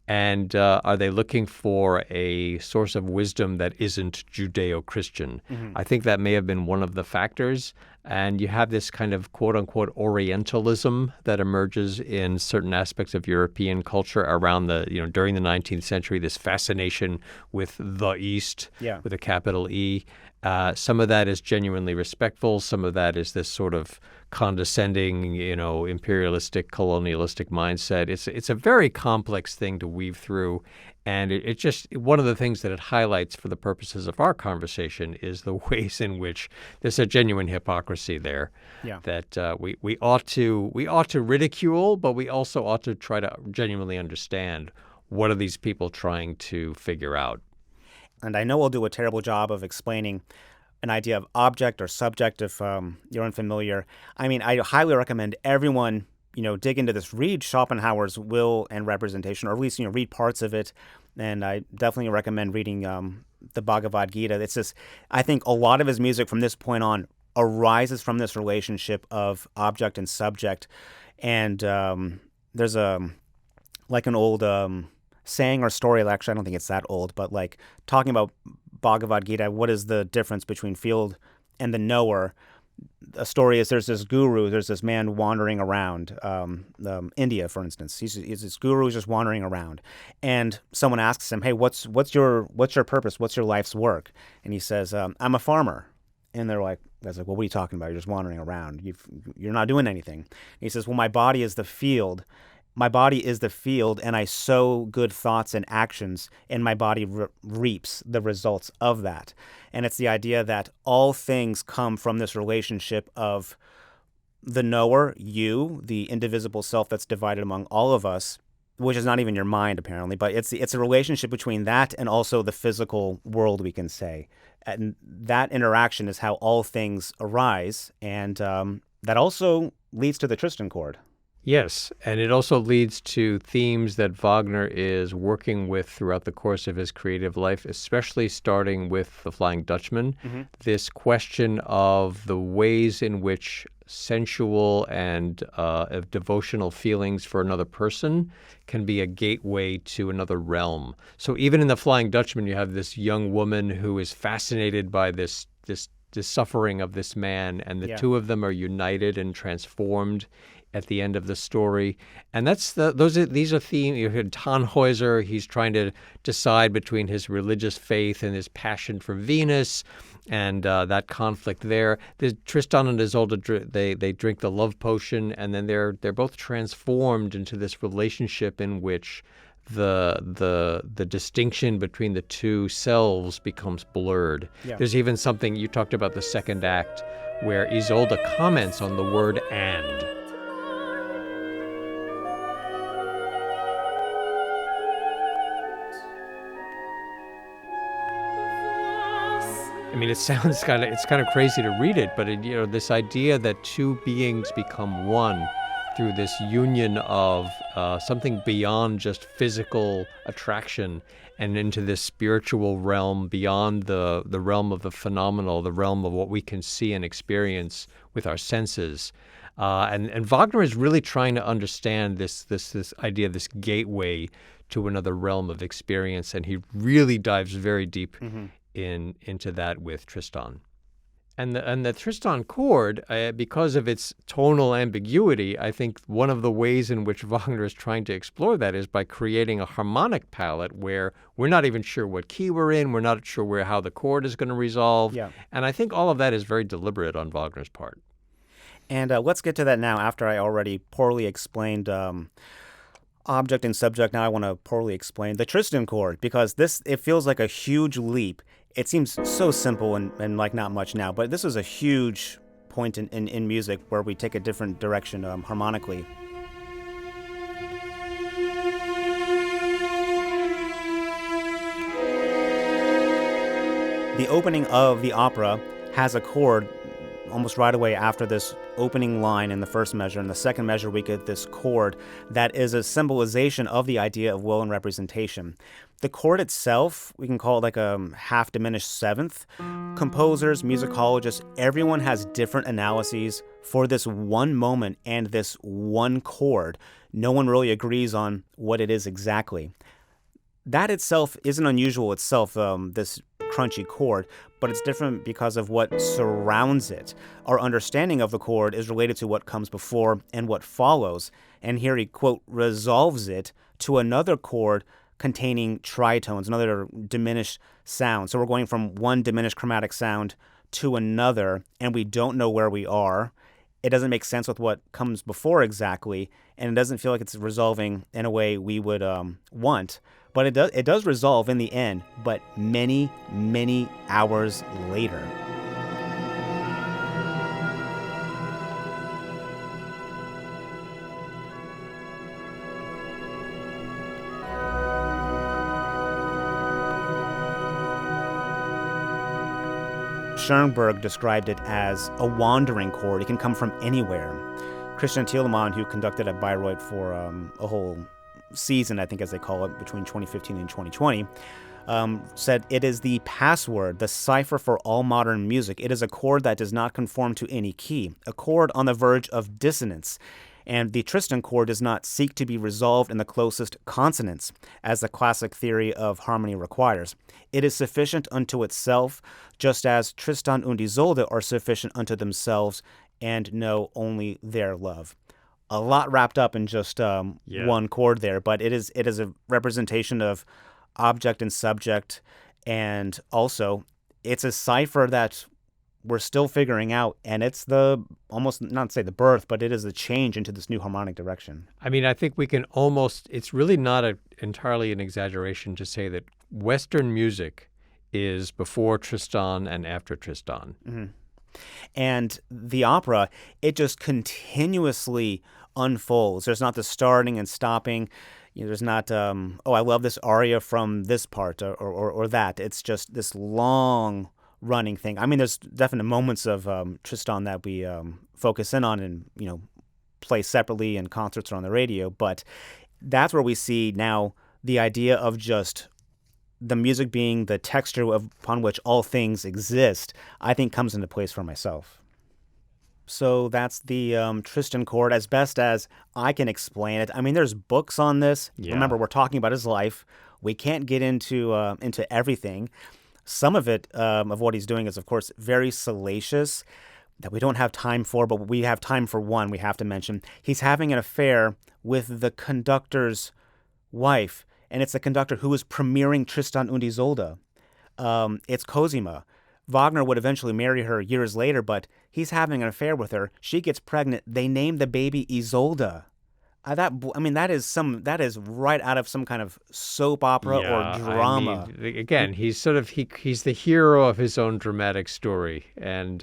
And are they looking for a source of wisdom that isn't Judeo-Christian? Mm-hmm. I think that may have been one of the factors. And you have this kind of quote-unquote Orientalism that emerges in certain aspects of European culture around during the 19th century, this fascination with the East, with a capital E. Some of that is genuinely respectful. Some of that is this sort of condescending, imperialistic, colonialistic mindset. It's a very complex thing to weave through. And it's just one of the things that it highlights for the purposes of our conversation is the ways in which there's a genuine hypocrisy there that we ought to ridicule, but we also ought to try to genuinely understand what are these people trying to figure out.
And I know we'll do a terrible job of explaining an idea of object or subject if you're unfamiliar. I mean, I highly recommend everyone, dig into this, read Schopenhauer's Will and Representation, or at least, read parts of it. And I definitely recommend reading the Bhagavad Gita. It's just, I think a lot of his music from this point on arises from this relationship of object and subject. And there's an old saying or story, actually I don't think it's that old, but like talking about Bhagavad Gita, what is the difference between field and the knower? A story is there's this man wandering around India, for instance. He's this guru who's just wandering around, and someone asks him, "Hey, what's your purpose? What's your life's work?" And he says, "I'm a farmer." And they're like, "Well, what are you talking about? You're just wandering around. You're not doing anything." And he says, "Well, my body is the field, my body is the field, and I sow good thoughts and actions, and my body reaps the results of that. And it's the idea that all things come from this relationship of the knower, you, the indivisible self that's divided among all of us, which is not even your mind apparently, but it's a relationship between that and also the physical world, we can say. And that interaction is how all things arise, and that also leads to the Tristan chord.
Yes, and it also leads to themes that Wagner is working with throughout the course of his creative life, especially starting with The Flying Dutchman.
Mm-hmm.
This question of the ways in which sensual and devotional feelings for another person can be a gateway to another realm. So even in The Flying Dutchman, you have this young woman who is fascinated by this suffering of this man, and the two of them are united and transformed at the end of the story. And these are themes. You heard Tannhäuser, he's trying to decide between his religious faith and his passion for Venus, and that conflict there. Tristan and Isolde, they drink the love potion, and then they're both transformed into this relationship in which the distinction between the two selves becomes blurred.
Yeah.
There's even something, you talked about the second act, where Isolde comments on the word "and." I mean, it sounds kind of crazy to read it, but this idea that two beings become one through this union of something beyond just physical attraction and into this spiritual realm beyond the realm of the phenomenal, the realm of what we can see and experience with our senses. And Wagner is really trying to understand this idea, this gateway to another realm of experience, and he really dives very deep into that with Tristan. And the Tristan chord, because of its tonal ambiguity, I think one of the ways in which Wagner is trying to explore that is by creating a harmonic palette where we're not even sure what key we're in, we're not sure how the chord is going to resolve.
Yeah.
And I think all of that is very deliberate on Wagner's part.
And let's get to that now after I already poorly explained object and subject. Now I want to poorly explain the Tristan chord, because it feels like a huge leap. It seems so simple and like not much now, but this is a huge point in music where we take a different direction harmonically. The opening of the opera has a chord almost right away after this opening line in the first measure. In the second measure, we get this chord that is a symbolization of the idea of will and representation. The chord itself, we can call it like a half-diminished seventh. Composers, musicologists, everyone has different analyses for this one moment and this one chord. No one really agrees on what it is exactly. That itself isn't unusual itself, this crunchy chord, but it's different because of what surrounds it. Our understanding of the chord is related to what comes before and what follows. And here he, quote, resolves it to another chord containing tritones, another diminished sound. So we're going from one diminished chromatic sound to another, and we don't know where we are. It doesn't make sense with what comes before exactly, and it doesn't feel like it's resolving in a way we would want. But it does resolve in the end, but many, many hours later. Schoenberg described it as a wandering chord. It can come from anywhere. Christian Thielemann, who conducted at Bayreuth for a whole season, I think as they call it, between 2015 and 2020, said it is the password, the cipher for all modern music. It is a chord that does not conform to any key, a chord on the verge of dissonance. And the Tristan chord does not seek to be resolved in the closest consonants, as the classic theory of harmony requires. It is sufficient unto itself, just as Tristan und Isolde are sufficient unto themselves and know only their love. A lot wrapped up in just one chord there, but it is a representation of object and subject, and also it's a cipher that we're still figuring out, and it's the almost not to say the birth, but it is the change into this new harmonic direction.
I mean, I think we can almost, it's really not entirely an exaggeration to say that Western music is before Tristan and after Tristan.
Mm-hmm. And the opera, it just continuously unfolds. There's not the starting and stopping. There's not, I love this aria from this part or that. It's just this long running thing. I mean, there's definite moments of Tristan that we focus in on and, play separately in concerts or on the radio. But that's where we see now the idea of just the music being the texture upon which all things exist, I think comes into place for myself. So that's the Tristan chord, as best as I can explain it. I mean, there's books on this.
Yeah.
Remember, we're talking about his life. We can't get into everything. Some of it, of what he's doing, is, of course, very salacious, that we don't have time for, but we have time for one we have to mention. He's having an affair with the conductor's wife, and it's the conductor who is premiering Tristan und Isolde. It's Cosima. Wagner would eventually marry her years later, but he's having an affair with her. She gets pregnant. They name the baby Isolde. That is right out of some kind of soap opera or drama.
I mean, again, he's the hero of his own dramatic story, and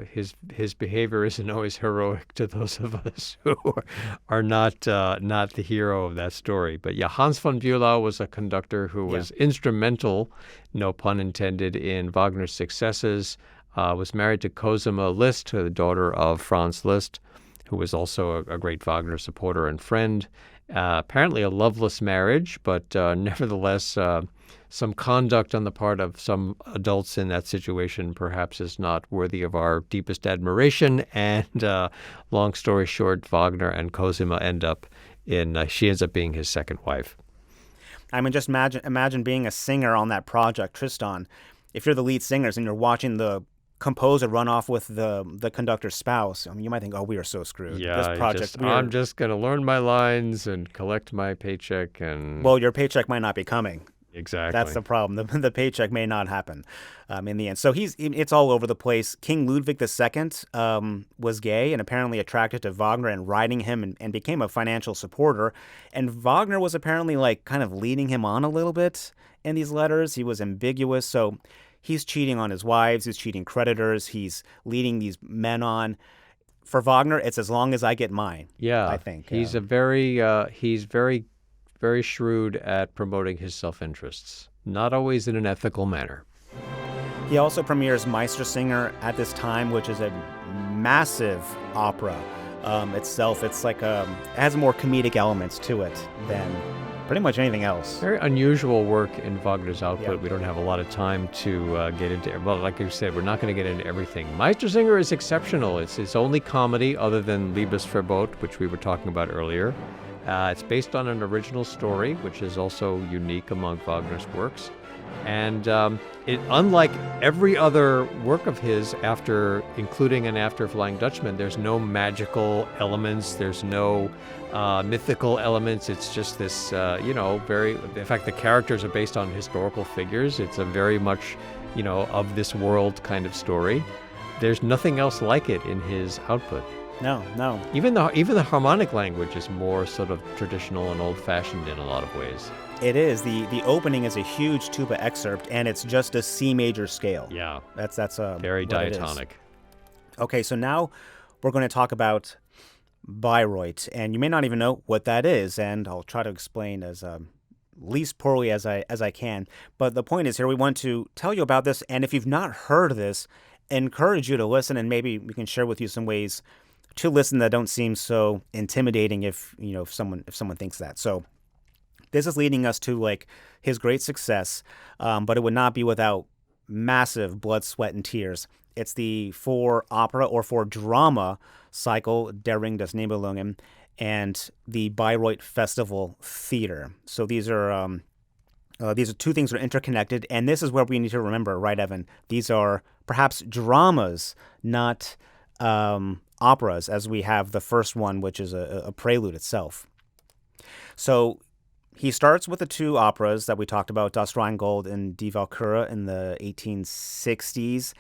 his behavior isn't always heroic to those of us who are not the hero of that story. But yeah, Hans von Bülow was a conductor who was instrumental, no pun intended, in Wagner's successes. Was married to Cosima Liszt, the daughter of Franz Liszt, who was also a great Wagner supporter and friend. Apparently a loveless marriage, but nevertheless, some conduct on the part of some adults in that situation perhaps is not worthy of our deepest admiration. And long story short, Wagner and Cosima she ends up being his second wife.
I mean, just imagine being a singer on that project, Tristan. If you're the lead singers and you're watching the composer run off with the conductor's spouse, I mean, you might think, oh, we are so screwed.
Yeah,
this project,
I'm just going to learn my lines and collect my paycheck. And
well, your paycheck might not be coming.
Exactly.
That's the problem. The paycheck may not happen in the end. So it's all over the place. King Ludwig II was gay and apparently attracted to Wagner and riding him and became a financial supporter. And Wagner was apparently kind of leading him on a little bit in these letters. He was ambiguous. So he's cheating on his wives. He's cheating creditors. He's leading these men on. For Wagner, it's as long as I get mine.
Yeah,
I think
he's he's very, very shrewd at promoting his self-interests, not always in an ethical manner.
He also premieres Meistersinger at this time, which is a massive opera itself. It's it has more comedic elements to it than pretty much anything else.
Very unusual work in Wagner's output.
Yeah.
We don't have a lot of time to get into. Well, like you said, we're not going to get into everything. Meistersinger is exceptional. It's his only comedy other than Liebesverbot, which we were talking about earlier. It's based on an original story, which is also unique among Wagner's works. And unlike every other work of his, including and after Flying Dutchman, there's no magical elements. There's no mythical elements. It's just this, very. In fact, the characters are based on historical figures. It's a very much, of this world kind of story. There's nothing else like it in his output.
No.
Even the harmonic language is more sort of traditional and old-fashioned in a lot of ways.
It is. The opening is a huge tuba excerpt, and it's just a C major scale.
Yeah.
That's
very diatonic.
Okay, so now we're going to talk about Bayreuth, and you may not even know what that is, and I'll try to explain as least poorly as I can. But the point is here, we want to tell you about this, and if you've not heard this, encourage you to listen, and maybe we can share with you some ways to listen that don't seem so intimidating if someone thinks that. So this is leading us to his great success, but it would not be without massive blood, sweat, and tears. It's the 4 opera or 4 drama cycle, Der Ring des Nibelungen, and the Bayreuth Festival Theater. So these are 2 things that are interconnected, and this is where we need to remember, right, Evan? These are perhaps dramas, not operas, as we have the first one, which is a prelude itself. So he starts with the 2 operas that we talked about, Das Rheingold and Die Walküre in the 1860s.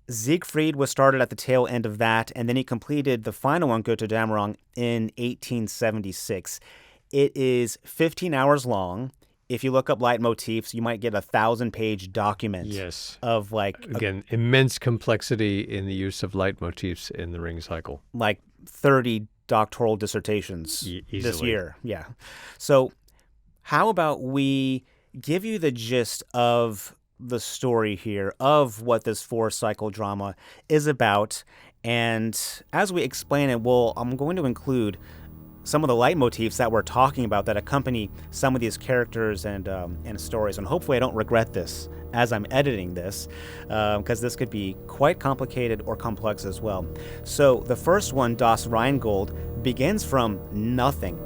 Siegfried was started at the tail end of that, and then he completed the final one, Götterdämmerung, in 1876. It is 15 hours long. If you look up leitmotifs, you might get a 1,000-page document.
Yes.
Of
again, immense complexity in the use of leitmotifs in the Ring cycle.
Like 30 doctoral dissertations this year. Yeah. So how about we give you the gist of the story here, of what this 4-cycle drama is about. And as we explain it, I'm going to include some of the leitmotifs that we're talking about that accompany some of these characters and stories. And hopefully I don't regret this as I'm editing this, because this could be quite complicated or complex as well. So the first one, Das Rheingold, begins from nothing.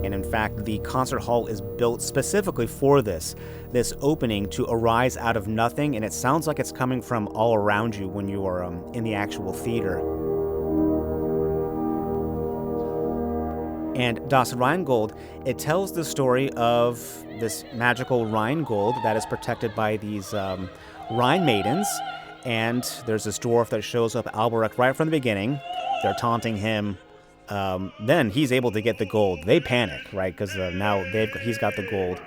And in fact, the concert hall is built specifically for this opening to arise out of nothing, and it sounds like it's coming from all around you when you are in the actual theater. And Das Rheingold, it tells the story of this magical Rheingold that is protected by these Rhine maidens, and there's this dwarf that shows up, Albrecht, right from the beginning. They're taunting him. Then he's able to get the gold. They panic, right? Because now he's got the gold.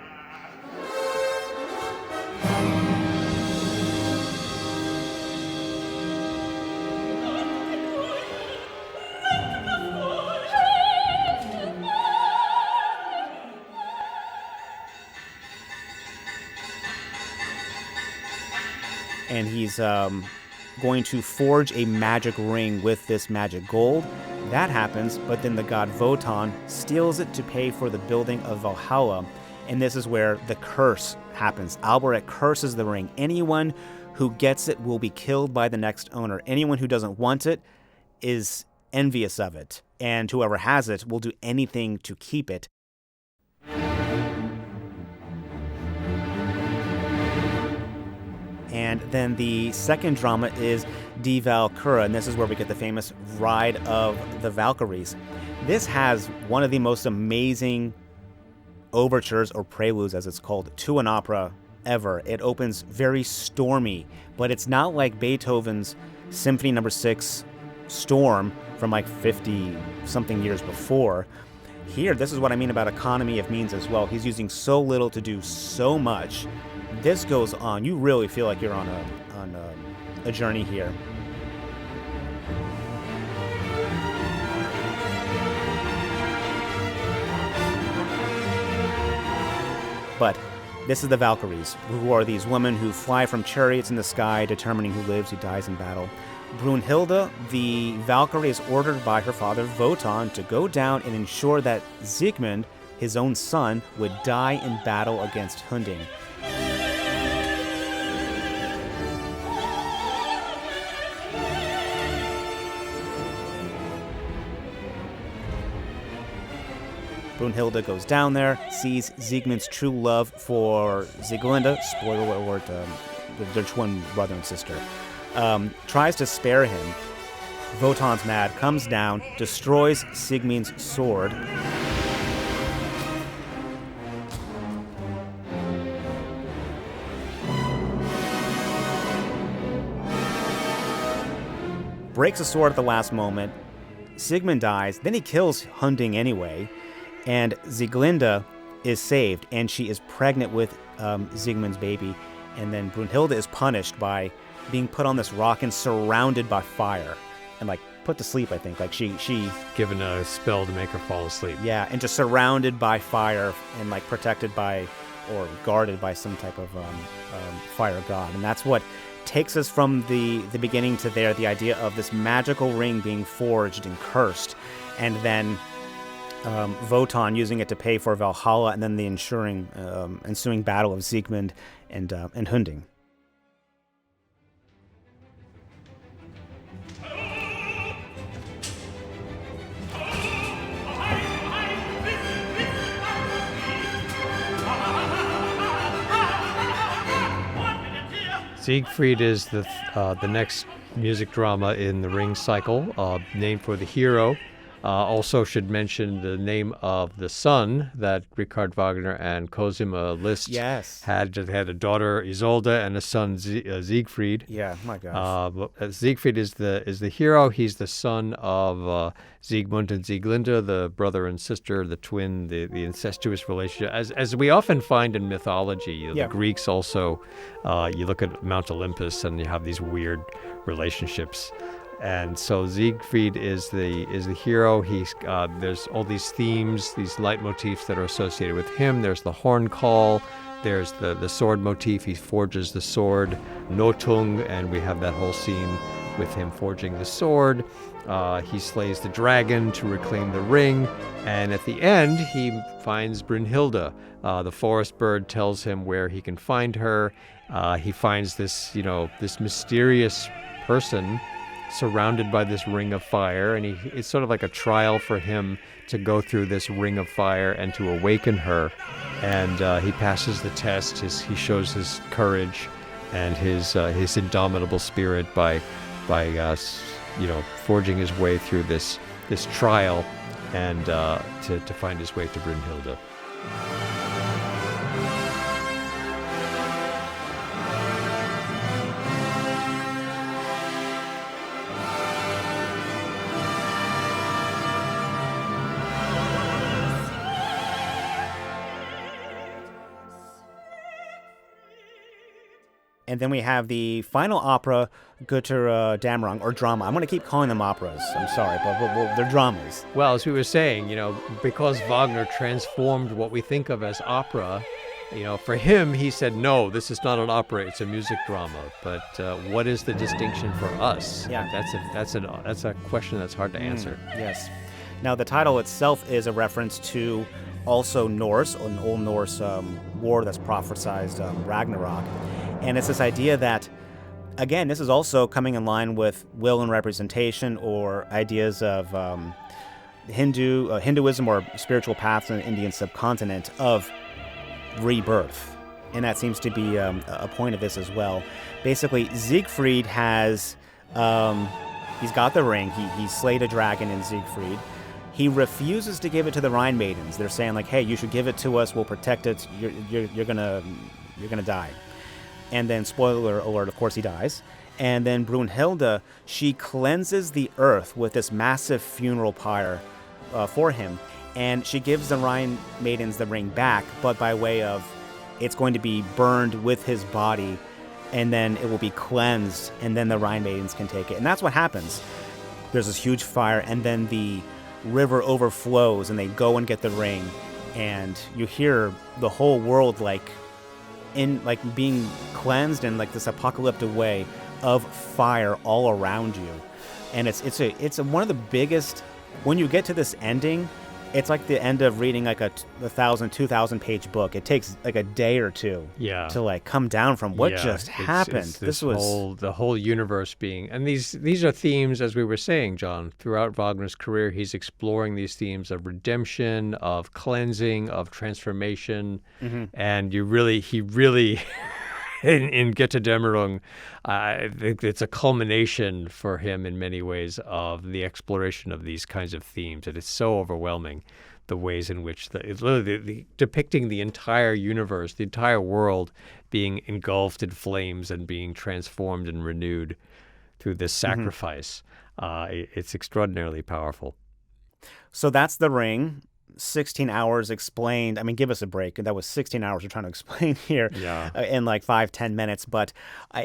And he's going to forge a magic ring with this magic gold. That happens, but then the god Wotan steals it to pay for the building of Valhalla, and this is where the curse happens. Albrecht curses the ring. Anyone who gets it will be killed by the next owner. Anyone who doesn't want it is envious of it, and whoever has it will do anything to keep it. And then the second drama is Die Walküre, and this is where we get the famous Ride of the Valkyries. This has one of the most amazing overtures, or preludes as it's called, to an opera ever. It opens very stormy, but it's not like Beethoven's Symphony No. 6 Storm from like 50-something years before. Here, this is what I mean about economy of means as well. He's using so little to do so much. This goes on. You really feel like you're on a journey here. But this is the Valkyries, who are these women who fly from chariots in the sky, determining who lives, who dies in battle. Brunhilde, the Valkyrie, is ordered by her father Wotan to go down and ensure that Siegmund, his own son, would die in battle against Hunding. Brunhilde goes down there, sees Siegmund's true love for Sieglinde, spoiler alert, their twin brother and sister, tries to spare him. Wotan's mad, comes down, destroys Siegmund's sword. Breaks the sword at the last moment. Siegmund dies, then he kills Hunding anyway. And Sieglinde is saved, and she is pregnant with Siegmund's baby. And then Brunhilde is punished by being put on this rock and surrounded by fire. And, like, put to sleep, I think. Like, she
given a spell to make her fall asleep.
Yeah, and just surrounded by fire and, like, protected by or guarded by some type of fire god. And that's what takes us from the beginning to there, the idea of this magical ring being forged and cursed. And then Wotan using it to pay for Valhalla, and then the ensuing battle of Siegmund and Hunding.
Siegfried is the next music drama in the Ring cycle, named for the hero. Also should mention the name of the son that Richard Wagner and Cosima Liszt
Yes.
had a daughter Isolde and a son Siegfried.
Yeah, my gosh.
Siegfried is the hero. He's the son of Siegmund and Sieglinde, the brother and sister, the twin, the incestuous relationship, as we often find in mythology. The Greeks also, you look at Mount Olympus and you have these weird relationships. And so Siegfried is the hero. There's all these themes, these leitmotifs that are associated with him. There's the horn call. There's the sword motif. He forges the sword, Notung, and we have that whole scene with him forging the sword. He slays the dragon to reclaim the ring, and at the end he finds Brunhilde. The forest bird tells him where he can find her. He finds this mysterious person surrounded by this ring of fire, and it's sort of like a trial for him to go through this ring of fire and to awaken her. And he passes the test. He shows his courage and his indomitable spirit by forging his way through this trial and to find his way to Brunhilde.
And then we have the final opera, Guter Dammerung, or drama. I'm going to keep calling them operas. I'm sorry, but they're dramas.
Well, as we were saying, because Wagner transformed what we think of as opera, for him, he said, no, this is not an opera, it's a music drama. But what is the distinction for us?
Yeah.
That's a question that's hard to answer.
Yes. Now, the title itself is a reference to also Norse, an Old Norse war that's prophesized, Ragnarok. And it's this idea that, again, this is also coming in line with will and representation, or ideas of Hinduism or spiritual paths in the Indian subcontinent of rebirth. And that seems to be a point of this as well. Basically, Siegfried has, he's got the ring. He slayed a dragon in Siegfried. He refuses to give it to the Rhine maidens. They're saying, like, hey, you should give it to us. We'll protect it. You're gonna die. And then, spoiler alert, of course he dies. And then Brunhilde, she cleanses the earth with this massive funeral pyre for him. And she gives the Rhine maidens the ring back, but by way of it's going to be burned with his body, and then it will be cleansed, and then the Rhine maidens can take it. And that's what happens. There's this huge fire, and then the river overflows, and they go and get the ring. And you hear the whole world being cleansed in this apocalyptic way of fire all around you. And it's one of the biggest, when you get to this ending, it's like the end of reading a 2,000 page book. It takes a day or two to come down from what just happened.
This was the whole universe being, and these are themes, as we were saying, John, throughout Wagner's career. He's exploring these themes of redemption, of cleansing, of transformation, and he really in Götterdämmerung, it's a culmination for him in many ways of the exploration of these kinds of themes. And it's so overwhelming, the ways in which it's literally depicting the entire universe, the entire world being engulfed in flames and being transformed and renewed through this sacrifice. It's extraordinarily powerful.
So that's the ring. 16 hours explained. I mean, give us a break. That was 16 hours we're trying to explain here in 5-10 minutes. But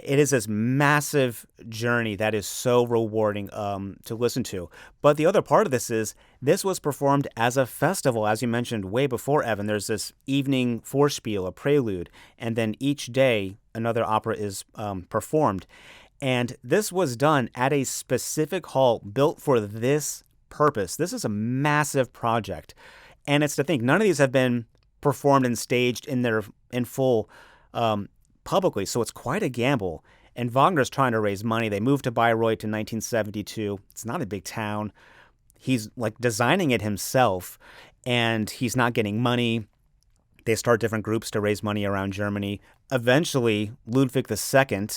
it is this massive journey that is so rewarding to listen to. But the other part of this was performed as a festival, as you mentioned way before, Evan. There's this evening Vorspiel, a prelude, and then each day another opera is performed. And this was done at a specific hall built for this purpose. This is a massive project. And it's to think, none of these have been performed and staged in full publicly, so it's quite a gamble. And Wagner's trying to raise money. They moved to Bayreuth in 1972. It's not a big town. He's designing it himself, and he's not getting money. They start different groups to raise money around Germany. Eventually, Ludwig II,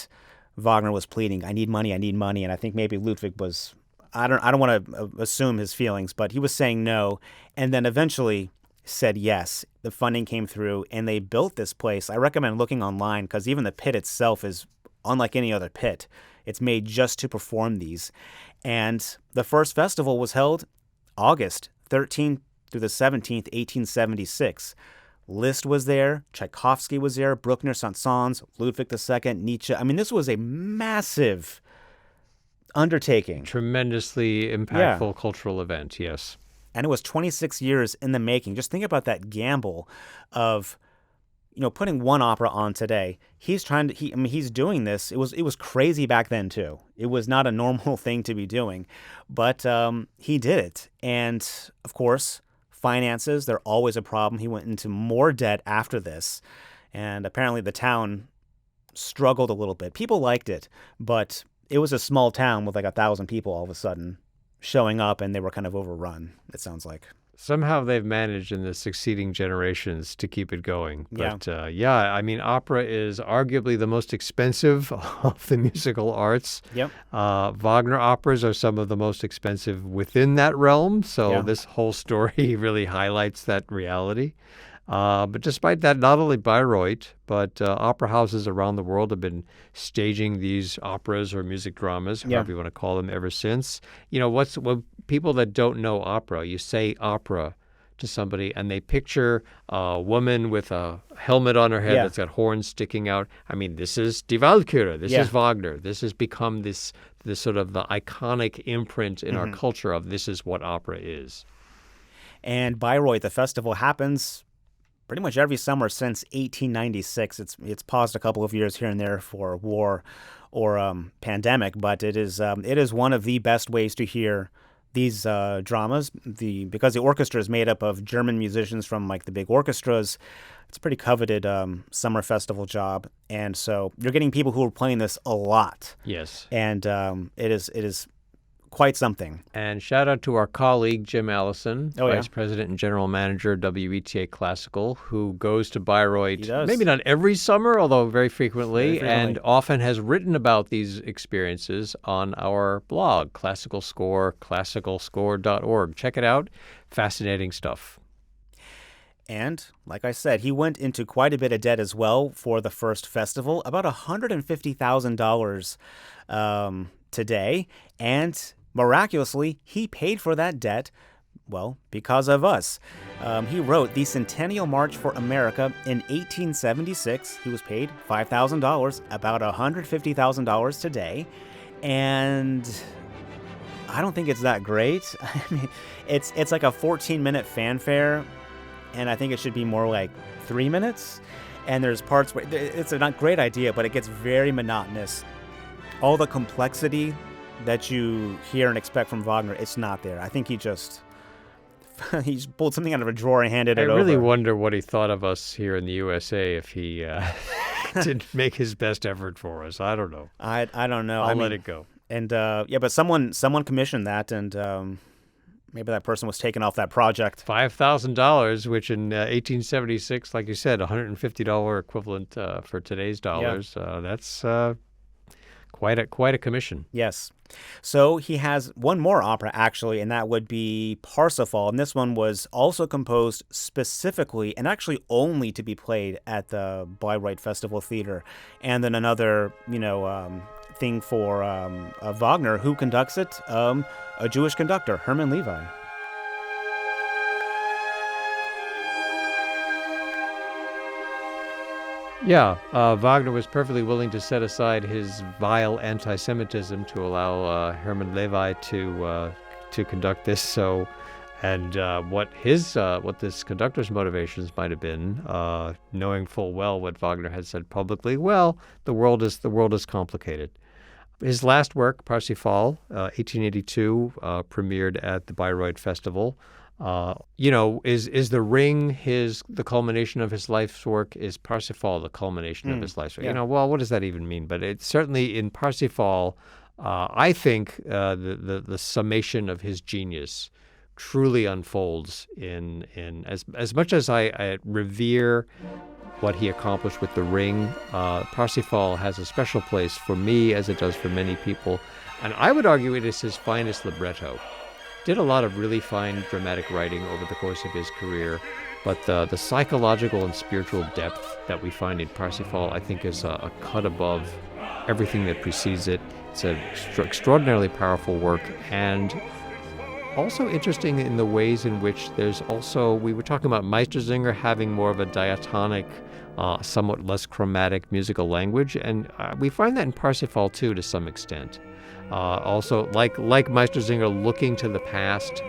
Wagner was pleading, I need money. And I think maybe Ludwig was, I don't want to assume his feelings, but he was saying no, and then eventually said yes. The funding came through, and they built this place. I recommend looking online because even the pit itself is unlike any other pit. It's made just to perform these. And the first festival was held August 13th through the 17th, 1876. Liszt was there, Tchaikovsky was there, Bruckner, Saint-Saëns, Ludwig II, Nietzsche. I mean, this was a massive undertaking.
Tremendously impactful cultural event, yes.
And it was 26 years in the making. Just think about that gamble of, putting one opera on today. He's doing this. It was crazy back then too. It was not a normal thing to be doing, but he did it. And of course, finances, they're always a problem. He went into more debt after this, and apparently the town struggled a little bit. People liked it, but it was a small town with like 1,000 people all of a sudden showing up, and they were kind of overrun, it sounds like.
Somehow they've managed in the succeeding generations to keep it going.
Yeah.
But I mean, opera is arguably the most expensive of the musical arts.
Yep.
Wagner operas are some of the most expensive within that realm. So
Yeah.
this whole story really highlights that reality. But despite that, not only Bayreuth, but opera houses around the world have been staging these operas or music dramas, however you want to call them, ever since. What people that don't know opera, you say opera to somebody and they picture a woman with a helmet on her head that's got horns sticking out. I mean, this is Die Walküre. This is Wagner. This has become this sort of the iconic imprint in our culture of this is what opera is.
And Bayreuth, the festival happens pretty much every summer since 1896. It's paused a couple of years here and there for war or pandemic, but it is one of the best ways to hear these dramas. Because the orchestra is made up of German musicians from like the big orchestras. It's a pretty coveted summer festival job, and so you're getting people who are playing this a lot.
Yes,
and it is quite something.
And shout out to our colleague, Jim Allison, Vice
yeah.
President and General Manager, WETA Classical, who goes to Bayreuth,
He does.
maybe not every summer, although very frequently,
Very frequently.
and often has written about these experiences on our blog, Classical Score, classicalscore.org. Check it out. Fascinating stuff.
And, like I said, he went into quite a bit of debt as well for the first festival, about $150,000 today, and miraculously, he paid for that debt, well, because of us. He wrote the Centennial March for America in 1876. He was paid $5,000, about $150,000 today, and I don't think it's that great. I mean, it's like a 14-minute fanfare, and I think it should be more like 3 minutes. And there's parts where it's a not great idea, but it gets very monotonous. All the complexity that you hear and expect from Wagner, it's not there. I think he just pulled something out of a drawer and handed it over.
I really wonder what he thought of us here in the USA if he didn't make his best effort for us. I don't know.
I don't know.
I'll let it go.
And but someone commissioned that, and maybe that person was taken off that project.
$5,000, which in 1876, like you said, $150 equivalent for today's dollars. That's quite a commission.
Yes. So he has one more opera, actually, and that would be Parsifal. And this one was also composed specifically and actually only to be played at the Bayreuth Festival Theater. And then another, thing for Wagner, who conducts it, a Jewish conductor, Herman Levi.
Yeah, Wagner was perfectly willing to set aside his vile anti-Semitism to allow Herman Levi to conduct this. So, and what this conductor's motivations might have been, knowing full well what Wagner had said publicly. Well, the world is complicated. His last work, Parsifal, 1882, premiered at the Bayreuth Festival. Is the Ring the culmination of his life's work? Is Parsifal the culmination of his life's work?
Yeah.
Well, what does that even mean? But it's certainly in Parsifal, I think the summation of his genius truly unfolds in as much as I revere what he accomplished with the Ring. Parsifal has a special place for me, as it does for many people, And I would argue it is his finest libretto. Did a lot of really fine dramatic writing over the course of his career, but the psychological and spiritual depth that we find in Parsifal, I think, is a cut above everything that precedes it. It's an extraordinarily powerful work, and also interesting in the ways in which there's also, we were talking about Meistersinger having more of a diatonic, somewhat less chromatic musical language, and we find that in Parsifal too, to some extent. Also, like Meistersinger, looking to the past.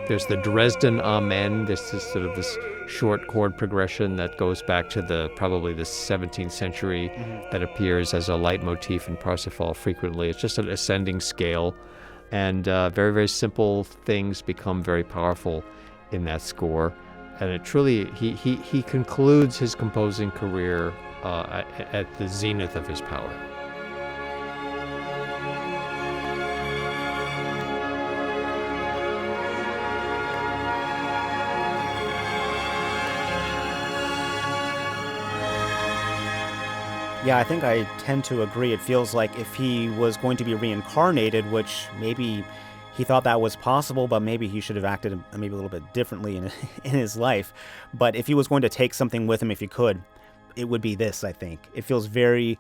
There's the Dresden Amen. This is sort of this short chord progression that goes back to probably the 17th century, that appears as a leitmotif in Parsifal frequently. It's just an ascending scale, and very, very simple things become very powerful in that score. And it truly, he concludes his composing career at the zenith of his power.
Yeah, I think I tend to agree. It feels like if he was going to be reincarnated, which maybe he thought that was possible, but maybe he should have acted maybe a little bit differently in his life. But if he was going to take something with him, if he could, it would be this, I think. It feels very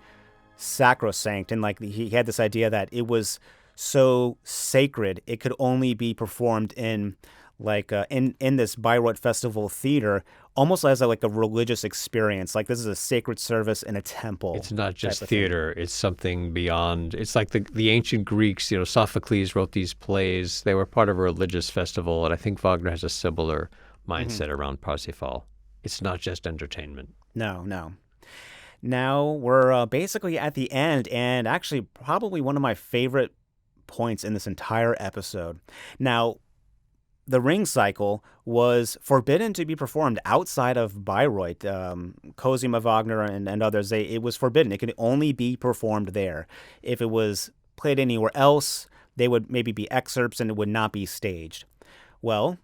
sacrosanct, and like he had this idea that it was so sacred, it could only be performed in in this Bayreuth Festival theater, almost as a religious experience. Like this is a sacred service in a temple.
It's not just theater. It's something beyond. It's like the ancient Greeks, Sophocles wrote these plays. They were part of a religious festival, and I think Wagner has a similar mindset around Parsifal. It's not just entertainment.
No. Now we're basically at the end, and actually probably one of my favorite points in this entire episode. Now, the Ring Cycle was forbidden to be performed outside of Bayreuth. Cosima Wagner and others, it was forbidden. It could only be performed there. If it was played anywhere else, they would maybe be excerpts and it would not be staged. Well,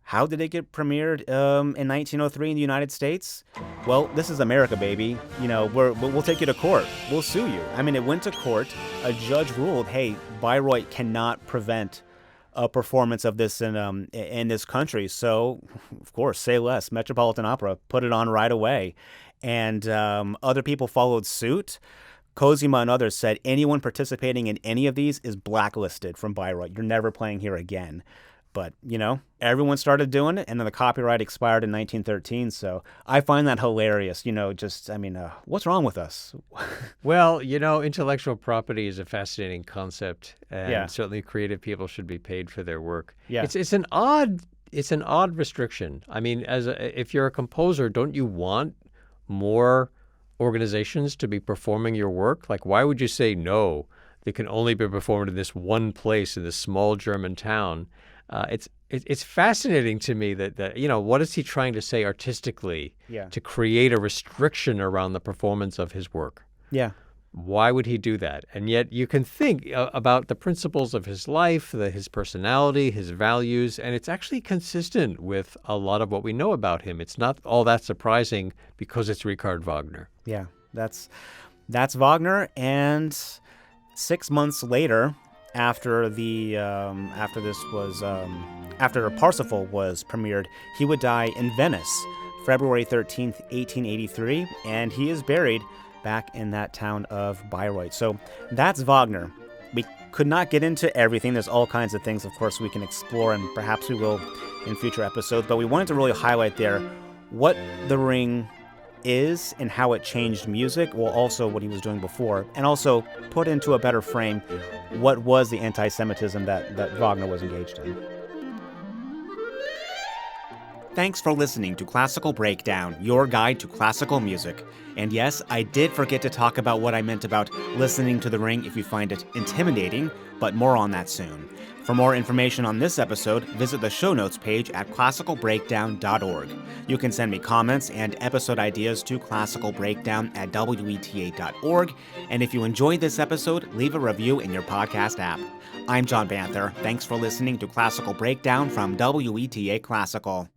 how did it get premiered in 1903 in the United States? Well, this is America, baby. We'll take you to court. We'll sue you. I mean, it went to court. A judge ruled, hey, Bayreuth cannot prevent a performance of this in this country. So, of course, say less. Metropolitan Opera put it on right away. And other people followed suit. Cosima and others said anyone participating in any of these is blacklisted from Bayreuth. You're never playing here again. But, everyone started doing it, and then the copyright expired in 1913. So I find that hilarious. What's wrong with us?
Well, intellectual property is a fascinating concept, and certainly creative people should be paid for their work.
Yeah.
It's an odd restriction. I mean, if you're a composer, don't you want more organizations to be performing your work? Like, why would you say no? They can only be performed in this one place in this small German town. It's fascinating to me that what is he trying to say artistically to create a restriction around the performance of his work?
Yeah.
Why would he do that? And yet you can think about the principles of his life, his personality, his values, and it's actually consistent with a lot of what we know about him. It's not all that surprising because it's Richard Wagner.
Yeah, that's Wagner, and 6 months later, after Parsifal was premiered, he would die in Venice, February 13th, 1883, and he is buried back in that town of Bayreuth. So that's Wagner. We could not get into everything. There's all kinds of things, of course, we can explore, and perhaps we will in future episodes, but we wanted to really highlight there what The Ring is and how it changed music, well, also what he was doing before, and also put into a better frame what was the anti-Semitism that Wagner was engaged in. Thanks for listening to Classical Breakdown, your guide to classical music. And yes, I did forget to talk about what I meant about listening to The Ring if you find it intimidating, but more on that soon. For more information on this episode, visit the show notes page at classicalbreakdown.org. You can send me comments and episode ideas to classicalbreakdown@weta.org. And if you enjoyed this episode, leave a review in your podcast app. I'm John Banther. Thanks for listening to Classical Breakdown from WETA Classical.